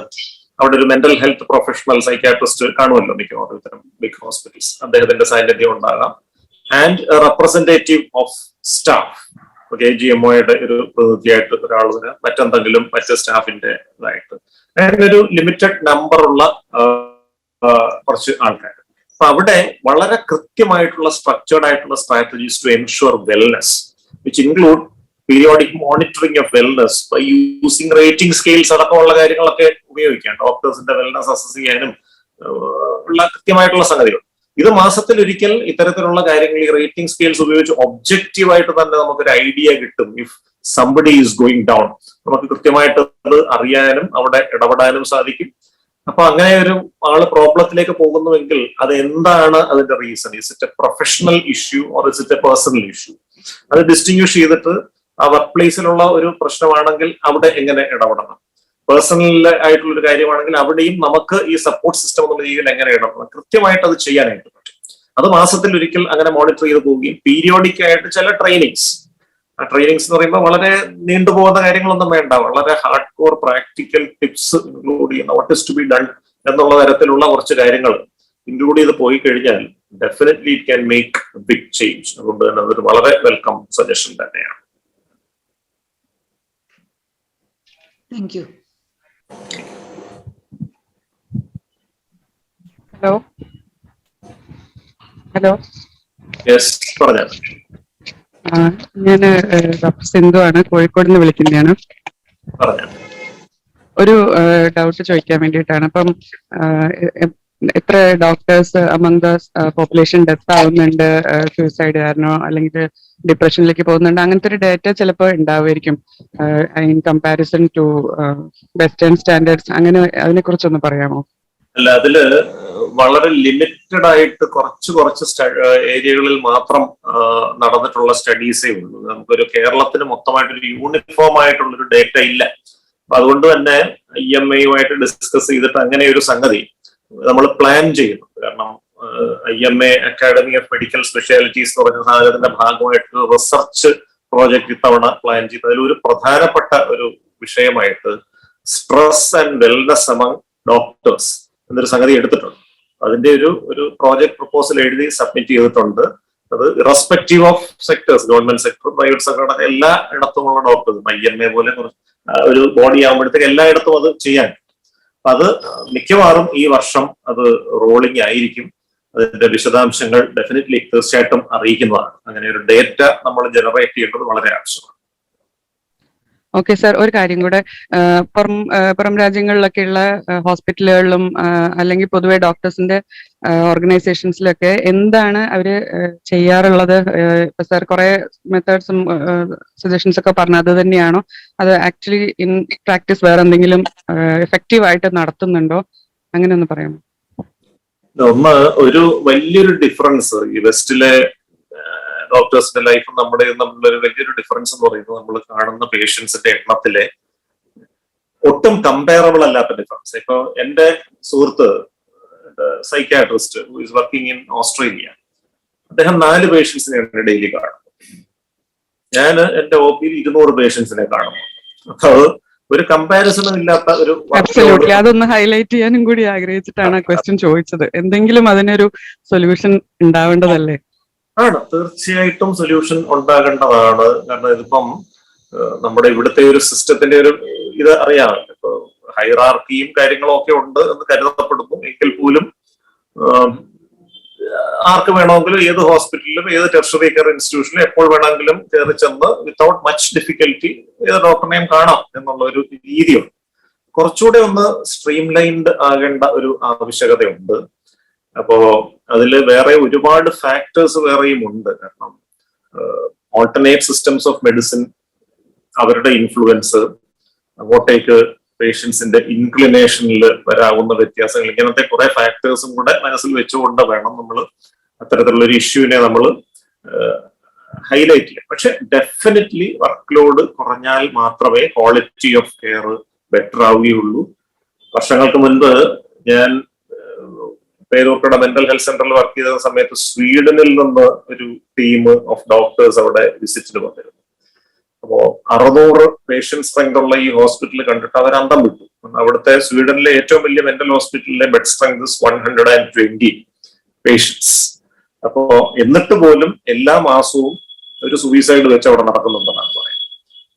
അവിടെ ഒരു മെന്റൽ ഹെൽത്ത് പ്രൊഫഷണൽ സൈക്കാട്രിസ്റ്റ് കാണുമല്ലോ മിക്കവാറും ഇത്തരം ബിഗ് ഹോസ്പിറ്റൽസ്, അദ്ദേഹത്തിന്റെ സാന്നിധ്യം ഉണ്ടാകാം. ആൻഡ് റെപ്രസെന്റേറ്റീവ് ഓഫ് സ്റ്റാഫ്, KGMOയുടെ ഒരു പ്രതിനിധിയായിട്ട് ഒരാളിന്, മറ്റ് സ്റ്റാഫിന്റെ ഇതായിട്ട്, അങ്ങനെ ഒരു ലിമിറ്റഡ് നമ്പർ ഉള്ള കുറച്ച് ആൾക്കാർ. അപ്പൊ അവിടെ വളരെ കൃത്യമായിട്ടുള്ള സ്ട്രക്ചേർഡ് ആയിട്ടുള്ള strategies to ensure wellness, which include periodic monitoring of wellness by using rating scales അടക്കമുള്ള കാര്യങ്ങളൊക്കെ ഉപയോഗിക്കാം. ഡോക്ടേഴ്സിന്റെ വെൽനെസ് അസസ് ചെയ്യാനും ഉള്ള കൃത്യമായിട്ടുള്ള സംഗതികൾ. ഇത് മാസത്തിലൊരിക്കൽ ഇത്തരത്തിലുള്ള കാര്യങ്ങൾ ഈ റേറ്റിംഗ് സ്കെയിൽസ് ഉപയോഗിച്ച് ഒബ്ജക്റ്റീവ് ആയിട്ട് തന്നെ നമുക്കൊരു ഐഡിയ കിട്ടും. If somebody is going down, നമുക്ക് കൃത്യമായിട്ട് അത് അറിയാനും അവിടെ ഇടപെടാനും സാധിക്കും. അപ്പൊ അങ്ങനെ ഒരു ആള് പ്രോബ്ലത്തിലേക്ക് പോകുന്നുവെങ്കിൽ അത് എന്താണ് അതിന്റെ reason? Is it A professional issue or is it A personal issue? അത് ഡിസ്റ്റിങ്വിഷ് ചെയ്തിട്ട് ആ വർക്ക് പ്ലേസിലുള്ള ഒരു പ്രശ്നമാണെങ്കിൽ അവിടെ എങ്ങനെ ഇടപെടണം, പേഴ്സണൽ ആയിട്ടുള്ള ഒരു കാര്യമാണെങ്കിൽ അവിടെയും നമുക്ക് ഈ സപ്പോർട്ട് സിസ്റ്റം എന്നുള്ള രീതിയിൽ എങ്ങനെ ഇടപെടണം, കൃത്യമായിട്ട് അത് ചെയ്യാനായിട്ട് പറ്റും. അത് മാസത്തിൽ ഒരിക്കൽ അങ്ങനെ മോണിറ്റർ ചെയ്ത് പോവുകയും പീരിയോഡിക് ആയിട്ട് ചില ട്രെയിനിങ്സ്, ആ ട്രെയിനിങ്സ് എന്ന് പറയുമ്പോൾ വളരെ നീണ്ടുപോകുന്ന കാര്യങ്ങളൊന്നും വേണ്ട, വളരെ hard core practical tips include ചെയ്യുന്ന what is to be done എന്നുള്ള തരത്തിലുള്ള കുറച്ച് കാര്യങ്ങൾ ഇൻക്ലൂഡ് ചെയ്ത് പോയി കഴിഞ്ഞാൽ definitely it can make big change. അതുകൊണ്ട് തന്നെ അതൊരു വളരെ വെൽക്കം സജഷൻ തന്നെയാണ്. Thank you. ഹലോ. യെസ്, പറഞ്ഞാൽ. ഞാൻ ഡോക്ടർ സിന്ധു ആണ്, കോഴിക്കോട് നിന്ന് വിളിക്കുന്നതാണ്. ഒരു ഡൗട്ട് ചോദിക്കാൻ വേണ്ടിയിട്ടാണ്. അപ്പം എത്ര doctors among the population death ആവുന്നുണ്ട് സൂസൈഡ് കാരണോ അല്ലെങ്കിൽ ഡിപ്രഷനിലേക്ക് പോകുന്നുണ്ട്, അങ്ങനത്തെ ഒരു ഡേറ്റ ചിലപ്പോൾ ഉണ്ടാവുമായിരിക്കും in comparison to western standards. അങ്ങനെ അതിനെ കുറിച്ചൊന്ന് പറയാമോ? അല്ല, അതില് വളരെ ലിമിറ്റഡ് ആയിട്ട് കുറച്ച് ഏരിയകളിൽ മാത്രം നടന്നിട്ടുള്ള സ്റ്റഡീസേ ഉള്ളൂ. നമുക്കൊരു കേരളത്തിന് മൊത്തമായിട്ടൊരു യൂണിഫോം ആയിട്ടുള്ളൊരു ഡേറ്റ ഇല്ല. അപ്പൊ അതുകൊണ്ട് തന്നെ IMAയുമായിട്ട് ഡിസ്കസ് ചെയ്തിട്ട് അങ്ങനെ ഒരു സംഗതി നമ്മൾ പ്ലാൻ ചെയ്യുന്നു. കാരണം IMA academy of medical specialities എന്ന് പറഞ്ഞ സാധനത്തിന്റെ ഭാഗമായിട്ട് റിസർച്ച് പ്രോജക്ട് ഇത്തവണ പ്ലാൻ ചെയ്തു. അതിലൊരു പ്രധാനപ്പെട്ട ഒരു വിഷയമായിട്ട് stress and wellness among doctors എന്നൊരു സംഗതി എടുത്തിട്ടുണ്ട്. അതിന്റെ ഒരു പ്രോജക്ട് പ്രപ്പോസൽ എഴുതി സബ്മിറ്റ് ചെയ്തിട്ടുണ്ട്. അത് irrespective of sectors, government sector, private sector, എല്ലാ ഇടത്തുമുള്ള ഡോക്ടേഴ്സ്, IMA പോലെ ഒരു ബോഡി ആകുമ്പോഴത്തേക്ക് എല്ലായിടത്തും അത് ചെയ്യാൻ. അത് മിക്കവാറും ഈ വർഷം അത് റോളിംഗ് ആയിരിക്കും. അതിന്റെ വിശദാംശങ്ങൾ ഡെഫിനറ്റ്ലി തീർച്ചയായിട്ടും അറിയിക്കുന്നതാണ്. അങ്ങനെ ഒരു ഡേറ്റ നമ്മൾ ജനറേറ്റ് ചെയ്യേണ്ടത് വളരെ ആവശ്യമാണ്. ഓക്കെ സാർ, ഒരു കാര്യം കൂടെ, പുറം രാജ്യങ്ങളിലൊക്കെയുള്ള ഹോസ്പിറ്റലുകളിലും അല്ലെങ്കിൽ പൊതുവെ ഡോക്ടേഴ്സിന്റെ ഓർഗനൈസേഷൻസിലൊക്കെ എന്താണ് അവര് ചെയ്യാറുള്ളത്? ഇപ്പൊ സാർ കുറെ മെത്തേഡ്സും സജഷൻസ് ഒക്കെ പറഞ്ഞു, അത് തന്നെയാണോ? അത് ആക്ച്വലി ഇൻ പ്രാക്ടീസ് വേറെ എന്തെങ്കിലും എഫക്റ്റീവ് ആയിട്ട് നടത്തുന്നുണ്ടോ? അങ്ങനെ ഒന്ന് പറയാമോ? ഒരു വലിയൊരു ഡിഫറൻസ് ഈ വെസ്റ്റിലെ ഡോക്ടേഴ്സിന്റെ ലൈഫും നമ്മുടെയും തമ്മിലൊരു വലിയൊരു ഡിഫറൻസ് എന്ന് പറയുന്നത് നമ്മൾ കാണുന്ന പേഷ്യൻസിന്റെ എണ്ണത്തിലെ ഒട്ടും ഒട്ടും കമ്പയറബിൾ അല്ലാത്ത ഡിഫറൻസ്. ഇപ്പൊ എന്റെ സുഹൃത്ത് psychiatrist who is working in Australia, അദ്ദേഹം 4 പേഷ്യൻസിനെ ഡെയിലി കാണും. ഞാൻ എന്റെ OP-യിൽ 200 പേഷ്യൻസിനെ കാണും. അപ്പൊ അത് ഒരു കമ്പാരിസണും ഇല്ലാത്ത ഒരു അബ്സല്യൂട്ട്ലി. അതൊന്ന് ഹൈലൈറ്റ് ചെയ്യാനും കൂടി ആഗ്രഹിച്ചിട്ടാണ് ആ ക്വസ്റ്റ്യൻ ചോദിച്ചത്. എന്തെങ്കിലും അതിനൊരു സൊല്യൂഷൻ ഉണ്ടാവേണ്ടതല്ലേ? ആണ്, തീർച്ചയായിട്ടും സൊല്യൂഷൻ ഉണ്ടാകേണ്ടതാണ്. കാരണം ഇതിപ്പം നമ്മുടെ ഇവിടുത്തെ ഒരു സിസ്റ്റത്തിന്റെ ഒരു ഇത് അറിയാമല്ലോ. ഇപ്പൊ ഹൈറാർക്കിയും കാര്യങ്ങളും ഒക്കെ ഉണ്ട് എന്ന് കരുതപ്പെടുന്നു. എങ്കിൽ പോലും ആർക്ക് വേണമെങ്കിലും ഏത് ഹോസ്പിറ്റലിലും ഏത് ടെർഷറി കെയർ ഇൻസ്റ്റിറ്റ്യൂഷനിലും എപ്പോൾ വേണമെങ്കിലും കയറി ചെന്ന് വിത്തൗട്ട് മച്ച് ഡിഫിക്കൽറ്റി ഏത് ഡോക്ടറിനെയും കാണാം എന്നുള്ള ഒരു രീതിയുണ്ട്. കുറച്ചുകൂടെ ഒന്ന് സ്ട്രീം ലൈൻഡ് ആകേണ്ട ഒരു ആവശ്യകതയുണ്ട്. അപ്പോ അതിൽ വേറെ ഒരുപാട് ഫാക്ടേഴ്സ് വേറെയും ഉണ്ട്. കാരണം ഓൾട്ടർനേറ്റ് സിസ്റ്റംസ് ഓഫ് മെഡിസിൻ, അവരുടെ ഇൻഫ്ലുവൻസ്, അങ്ങോട്ടേക്ക് പേഷ്യൻസിന്റെ ഇൻക്ലിനേഷനിൽ വരാവുന്ന വ്യത്യാസങ്ങൾ, ഇങ്ങനത്തെ കുറെ ഫാക്ടേഴ്സും കൂടെ മനസ്സിൽ വെച്ചുകൊണ്ട് വേണം നമ്മൾ അത്തരത്തിലുള്ള ഒരു ഇഷ്യൂവിനെ നമ്മൾ ഹൈലൈറ്റ് ചെയ്യാം. പക്ഷെ ഡെഫിനറ്റ്ലി വർക്ക് ലോഡ് കുറഞ്ഞാൽ മാത്രമേ ക്വാളിറ്റി ഓഫ് കെയർ ബെറ്റർ ആവുകയുള്ളൂ. വർഷങ്ങൾക്ക് മുൻപ് ഞാൻ പേരൂർക്കട മെന്റൽ ഹെൽത്ത് സെന്ററിൽ വർക്ക് ചെയ്ത സമയത്ത് സ്വീഡനിൽ നിന്ന് ഒരു ടീം ഓഫ് ഡോക്ടേഴ്സ് അവിടെ വിസിറ്റിന് വന്നിരുന്നു. അപ്പോ 600 പേഷ്യൻസ് സ്ട്രെങ്ത് ഉള്ള ഈ ഹോസ്പിറ്റൽ കണ്ടിട്ട് അവർ അന്തം വിട്ടു. അവിടുത്തെ സ്വീഡനിലെ ഏറ്റവും വലിയ മെന്റൽ ഹോസ്പിറ്റലിലെ ബെഡ് സ്ട്രെങ്ത് 120 പേഷ്യൻസ്. അപ്പോ എന്നിട്ട് പോലും എല്ലാ മാസവും ഒരു സൂയിസൈഡ് വെച്ച് അവിടെ നടക്കുന്നുണ്ടെന്നാണ് പറയുന്നത്.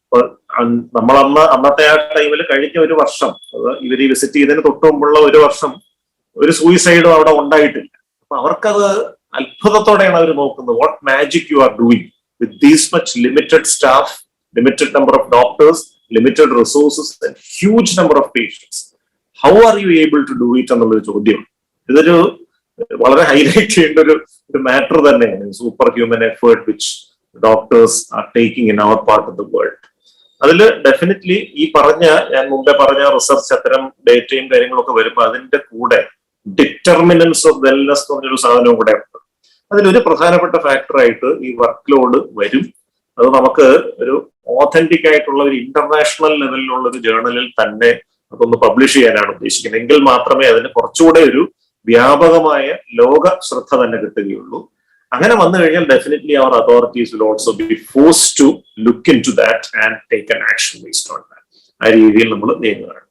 അപ്പൊ അന്നത്തെ ആ ടൈമിൽ കഴിഞ്ഞ ഒരു വർഷം, ഇവർ വിസിറ്റ് ചെയ്തതിന് തൊട്ട് മുമ്പുള്ള ഒരു വർഷം ഒരു സൂയിസൈഡും അവിടെ ഉണ്ടായിട്ടില്ല. അപ്പൊ അവർക്കത് അത്ഭുതത്തോടെയാണ് അവർ നോക്കുന്നത്. What magic you are doing with these much limited staff, limited number of doctors, limited resources and huge number of patients. How are you able to do it എന്നുള്ളൊരു ചോദ്യം. ഇതൊരു വളരെ ഹൈലൈറ്റ് ചെയ്യേണ്ട ഒരു മാറ്റർ തന്നെയാണ്. Super human effort which doctors are taking in our part of the world. അതിൽ definitely ഞാൻ മുമ്പേ പറഞ്ഞ റിസർച്ച് അത്തരം ഡേറ്റയും കാര്യങ്ങളൊക്കെ വരുമ്പോൾ അതിന്റെ കൂടെ ഡിറ്റർമിനൻസ് ഓഫ് വെൽനെസ് എന്ന് പറഞ്ഞൊരു സാധനവും കൂടെ ഉണ്ട്. അതിലൊരു പ്രധാനപ്പെട്ട ഫാക്ടറായിട്ട് ഈ വർക്ക് ലോഡ് വരും. അത് നമുക്ക് ഒരു ഓതന്റിക് ആയിട്ടുള്ള ഒരു ഇന്റർനാഷണൽ ലെവലിലുള്ള ഒരു ജേർണലിൽ തന്നെ അതൊന്ന് പബ്ലിഷ് ചെയ്യാനാണ് ഉദ്ദേശിക്കുന്നത്. എങ്കിൽ മാത്രമേ അതിന് കുറച്ചുകൂടെ ഒരു വ്യാപകമായ ലോക ശ്രദ്ധ തന്നെ കിട്ടുകയുള്ളൂ. അങ്ങനെ വന്നു കഴിഞ്ഞാൽ definitely our authorities will also be forced to look into that and take an action based on that. ആ രീതിയിൽ നമ്മൾ നീങ്ങുകയാണ്.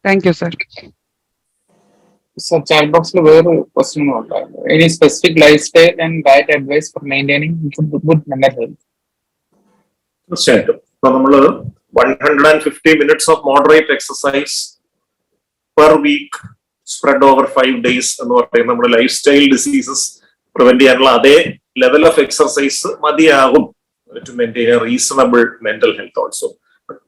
Thank you sir. ചാറ്റ് ബോക്സിൽ വേറൊരു ക്വസ്റ്റ്യൻ ഉണ്ടായിരുന്നു. Any specific lifestyle and diet advice for maintaining good mental health? തീർച്ചയായിട്ടും. ഇപ്പൊ നമ്മള് 150 minutes of moderate exercise per week spread over 5 days എന്ന് പറയുന്നത് നമ്മുടെ ലൈഫ് സ്റ്റൈൽ ഡിസീസസ് പ്രിവെന്റ് ചെയ്യാനുള്ള അതേ ലെവൽ ഓഫ് എക്സസൈസ് മതിയാകും to maintain a reasonable mental health also.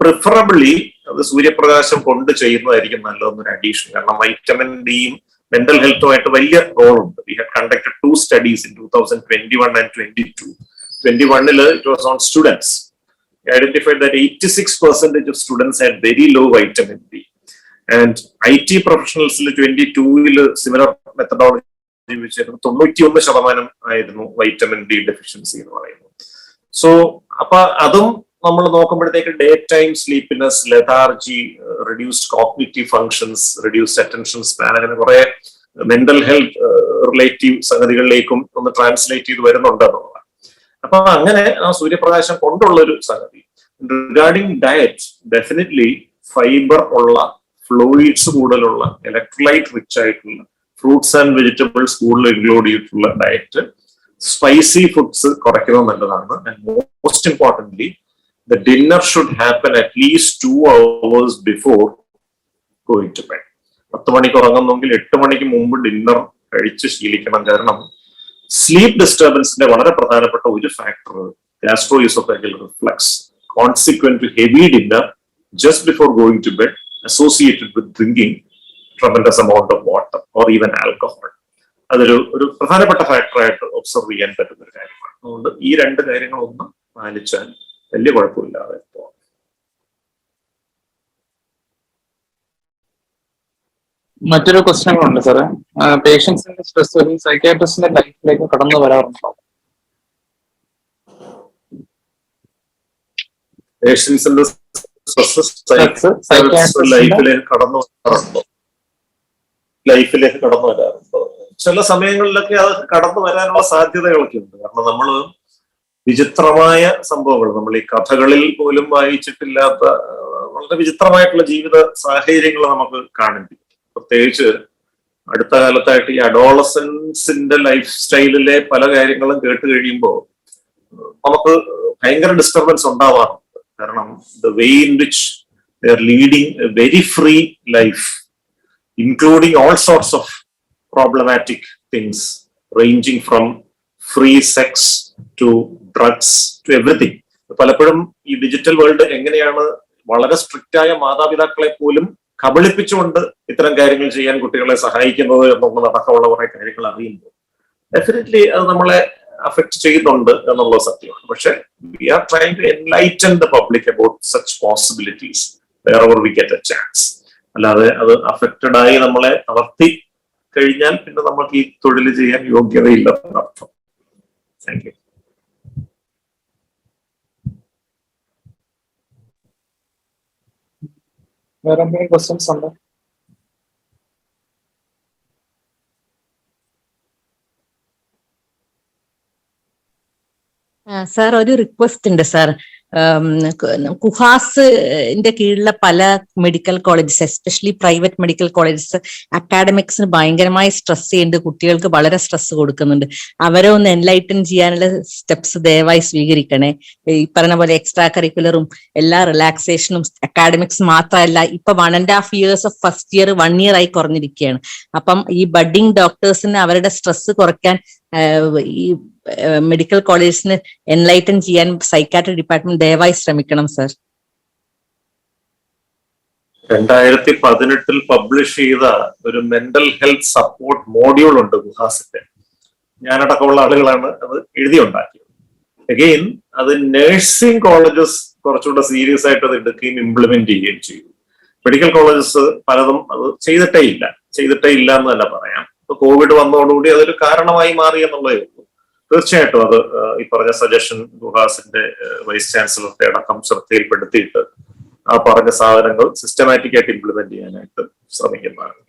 Preferably അത് സൂര്യപ്രകാശം കൊണ്ട് ചെയ്യുന്നതായിരിക്കും നല്ലതെന്നൊരു അഡീഷൻ. കാരണം വൈറ്റമിൻ ഡിയും മെന്റൽ ഹെൽത്തുമായിട്ട് വലിയ റോളുണ്ട്. We have conducted 2 studies in 2021 and 22. 21 it was on students. We identified that 86% of students had very low vitamin D. And IT professionals 22 similar methodology which 91% ആയിരുന്നു വൈറ്റമിൻ ഡി ഡെഫിഷ്യൻസി എന്ന് പറയുന്നത്. So അപ്പൊ അതും നമ്മൾ നോക്കുമ്പോഴത്തേക്ക് day time sleepiness, lethargy, reduced cognitive functions, reduced attention span, അങ്ങനെ കുറെ mental health relative സംഗതികളിലേക്കും ഒന്ന് ട്രാൻസ്ലേറ്റ് ചെയ്ത് വരുന്നുണ്ടെന്നുള്ളതാണ്. അപ്പൊ അങ്ങനെ ആ സൂര്യപ്രകാശം കൊണ്ടുള്ള ഒരു സംഗതി. റിഗാർഡിംഗ് ഡയറ്റ്, ഡെഫിനറ്റ്ലി ഫൈബർ ഉള്ള, ഫ്ലൂയിഡ്സ് കൂടുതലുള്ള, ഇലക്ട്രോലൈറ്റ് റിച്ച് ആയിട്ടുള്ള ഫ്രൂട്ട്സ് ആൻഡ് വെജിറ്റബിൾസ് കൂടുതൽ ഇൻക്ലൂഡ് ചെയ്തിട്ടുള്ള ഡയറ്റ്. സ്പൈസി ഫുഡ്സ് കുറയ്ക്കുന്നത് നല്ലതാണ്. And most importantly the dinner should happen at least 2 hours before going to bed. 10 മണിക്ക് ഉറങ്ങുന്നെങ്കിൽ 8 മണിക്ക് മുമ്പ് ഡിന്നർ കഴിച്ച് ശീലിക്കണം. കാരണം സ്ലീപ്പ് ഡിസ്റ്റർബൻസിന്റെ വളരെ പ്രധാനപ്പെട്ട ഒരു factor gastroesophageal reflux consequent to heavy dinner just before going to bed associated with drinking tremendous amount of water or even alcohol. അതൊരു പ്രധാനപ്പെട്ട ഫാക്ടറായിട്ട് ഒബ്സർവ് ചെയ്യാൻ പറ്റുന്ന ഒരു കാര്യമാണ്. അതുകൊണ്ട് ഈ 2 കാര്യങ്ങളൊന്നും പാലിച്ചാൽ വലിയ കുഴപ്പമില്ലാതെ പോകാം. മറ്റൊരു ക്വസ്റ്റ്യൻ ഉണ്ട് സാറേ. പേഷ്യൻസിന്റെ സ്ട്രെസ് ഒരു സൈക്യാട്രിസ്റ്റിന്റെ ലൈഫിലേക്ക് കടന്നു വരാറുണ്ടോ? പേഷ്യൻസിന്റെ ലൈഫിലേക്ക് കടന്നു വരാറുണ്ടോ? ചില സമയങ്ങളിലൊക്കെ അത് കടന്നു വരാനുള്ള സാധ്യതകളൊക്കെ ഉണ്ട്. കാരണം നമ്മൾ വിചിത്രമായ സംഭവങ്ങൾ, നമ്മൾ ഈ കഥകളിൽ പോലും വായിച്ചിട്ടില്ലാത്ത വളരെ വിചിത്രമായിട്ടുള്ള ജീവിത സാഹചര്യങ്ങൾ നമുക്ക് കാണേണ്ടി. പ്രത്യേകിച്ച് അടുത്ത കാലത്തായിട്ട് ഈ അഡോളസൻസിന്റെ ലൈഫ് സ്റ്റൈലിലെ പല കാര്യങ്ങളും കേട്ട് കഴിയുമ്പോൾ നമുക്ക് ഭയങ്കര ഡിസ്റ്റർബൻസ് ഉണ്ടാവാറുണ്ട്. കാരണം the way in which they are leading A very free life, including all sorts of problematic things ranging from free sex to drugs to everything. പലപ്പോഴും ഈ ഡിജിറ്റൽ വേൾഡ് എങ്ങനെയാണ് വളരെ സ്ട്രിക്റ്റ് ആയ മാതാപിതാക്കളെ പോലും കബളിപ്പിച്ചുകൊണ്ട് ഇത്തരം കാര്യങ്ങൾ ചെയ്യാൻ കുട്ടികളെ സഹായിക്കുന്നത് എന്നുള്ളതടക്കമുള്ള കുറെ കാര്യങ്ങൾ അറിയുമ്പോൾ ഡെഫിനറ്റ്ലി അത് നമ്മളെ അഫക്ട് ചെയ്യുന്നുണ്ട് എന്നുള്ള സത്യമാണ്. പക്ഷെ we are trying to enlighten the public about such possibilities wherever we get a chance. അല്ലാതെ അത് അഫക്റ്റഡ് ആയി നമ്മളെ തളർത്തി കഴിഞ്ഞാൽ പിന്നെ നമുക്ക് ഈ തൊഴിൽ ചെയ്യാൻ യോഗ്യതയില്ലെന്ന് അർത്ഥം. Thank you. വേറെ എന്തെങ്കിലും ക്വസ്റ്റ്യൻസ് ഉണ്ടോ? സാർ, ഒരു റിക്വസ്റ്റ് ഉണ്ട് സാർ. കുഹാസിന്റെ കീഴിലുള്ള പല medical colleges, especially private medical colleges, അക്കാഡമിക്സിന് ഭയങ്കരമായി സ്ട്രെസ് ചെയ്യുന്നുണ്ട്, കുട്ടികൾക്ക് വളരെ സ്ട്രെസ് കൊടുക്കുന്നുണ്ട്. അവരെ ഒന്ന് എൻലൈറ്റൻ ചെയ്യാനുള്ള സ്റ്റെപ്സ് ദയവായി സ്വീകരിക്കണേ. ഈ പറഞ്ഞ പോലെ എക്സ്ട്രാ കരിക്കുലറും എല്ലാ റിലാക്സേഷനും അക്കാഡമിക്സ് മാത്രമല്ല, ഇപ്പൊ 1.5 years of first year 1 year ആയി കുറഞ്ഞിരിക്കുകയാണ്. അപ്പം ഈ ബഡ്ഡിംഗ് ഡോക്ടേഴ്സിന് അവരുടെ സ്ട്രെസ് കുറയ്ക്കാൻ ഈ മെഡിക്കൽ കോളേജിന് എൻലൈറ്റൻ ചെയ്യാൻ സൈക്കാട്രി ഡിപ്പാർട്ട്മെന്റ് ദയവായി ശ്രമിക്കണം സർ. 2018 പബ്ലിഷ് ചെയ്ത ഒരു മെന്റൽ ഹെൽത്ത് സപ്പോർട്ട് മോഡ്യൂൾ ഉണ്ട് ഗുഹാസിന്റെ. ഞാനടക്കമുള്ള ആളുകളാണ് അത് എഴുതിയുണ്ടാക്കിയത്. അഗെയിൻ അത് നഴ്സിംഗ് കോളേജസ് കുറച്ചുകൂടെ സീരിയസ് ആയിട്ട് അത് എടുക്കുകയും ഇംപ്ലിമെന്റ് ചെയ്യുകയും ചെയ്തു. മെഡിക്കൽ കോളേജസ് പലതും അത് ചെയ്തിട്ടേ ഇല്ല എന്ന് തന്നെ പറയാം. കോവിഡ് വന്നതോടുകൂടി അതൊരു കാരണമായി മാറി എന്നുള്ളതേ ഉള്ളൂ. തീർച്ചയായിട്ടും അത് ഈ പറഞ്ഞ സജഷൻ ഗുഹാസിന്റെ വൈസ് ചാൻസലറുടെ അടക്കം ശ്രദ്ധയിൽപ്പെടുത്തിയിട്ട് ആ പറഞ്ഞ സാധനങ്ങൾ സിസ്റ്റമാറ്റിക് ആയിട്ട് ഇംപ്ലിമെന്റ് ചെയ്യാനായിട്ട് ശ്രമിക്കുന്നതാണ്.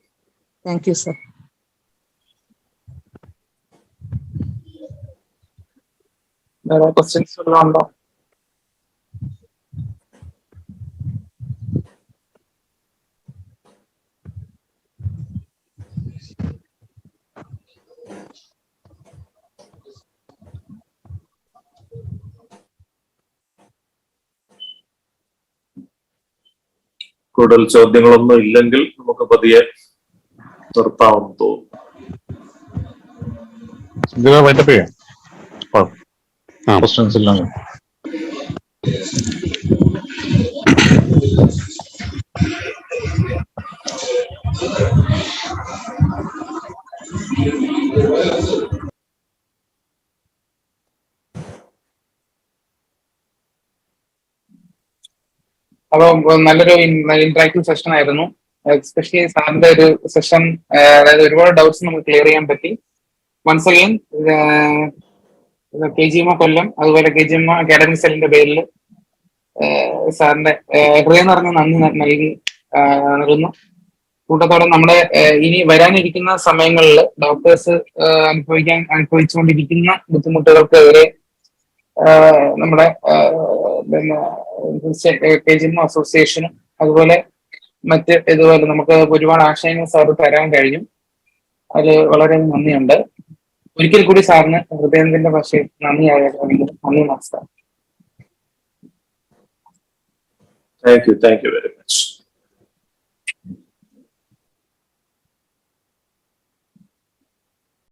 Thank you sir. വേറെ ക്വസ്റ്റ്യൻസ് ഉണ്ടോ? കൂടുതൽ ചോദ്യങ്ങളൊന്നും ഇല്ലെങ്കിൽ നമുക്ക് പതിയെ നിർത്താമെന്ന് തോന്നുന്നു. ക്വസ്റ്റ്യൻസ് ഇല്ല. അപ്പൊ നല്ലൊരു ഇന്ററാക്റ്റീവ് സെഷൻ ആയിരുന്നു. എസ്പെഷ്യലി സാറിന്റെ ഒരു സെഷൻ, അതായത് ഒരുപാട് ഡൗട്ട്സ് നമുക്ക് ക്ലിയർ ചെയ്യാൻ പറ്റി. വൺസ് അഗെയിൻ KGMOA കൊല്ലം അതുപോലെ KGMOA അക്കാഡമിക് സെല്ലിന്റെ പേരിൽ സാറിന്റെ ഹൃദയം നിറഞ്ഞ നന്ദി നൽകുന്നു. കൂട്ടത്തോടെ നമ്മുടെ ഇനി വരാനിരിക്കുന്ന സമയങ്ങളിൽ ഡോക്ടേഴ്സ് അനുഭവിച്ചുകൊണ്ടിരിക്കുന്ന ബുദ്ധിമുട്ടുകൾക്ക് എതിരെ നമ്മുടെ KGMOA അസോസിയേഷനും അതുപോലെ മറ്റ് ഇതുപോലെ നമുക്ക് ഒരുപാട് ആശയങ്ങൾ സാർ തരാൻ കഴിഞ്ഞു. അതിൽ വളരെ നന്ദിയുണ്ട്. ഒരിക്കൽ കൂടി സാറിന് ഹൃദയത്തിന്റെ ഭാഷയിൽ നന്ദി നമസ്കാരം. Thank you very much.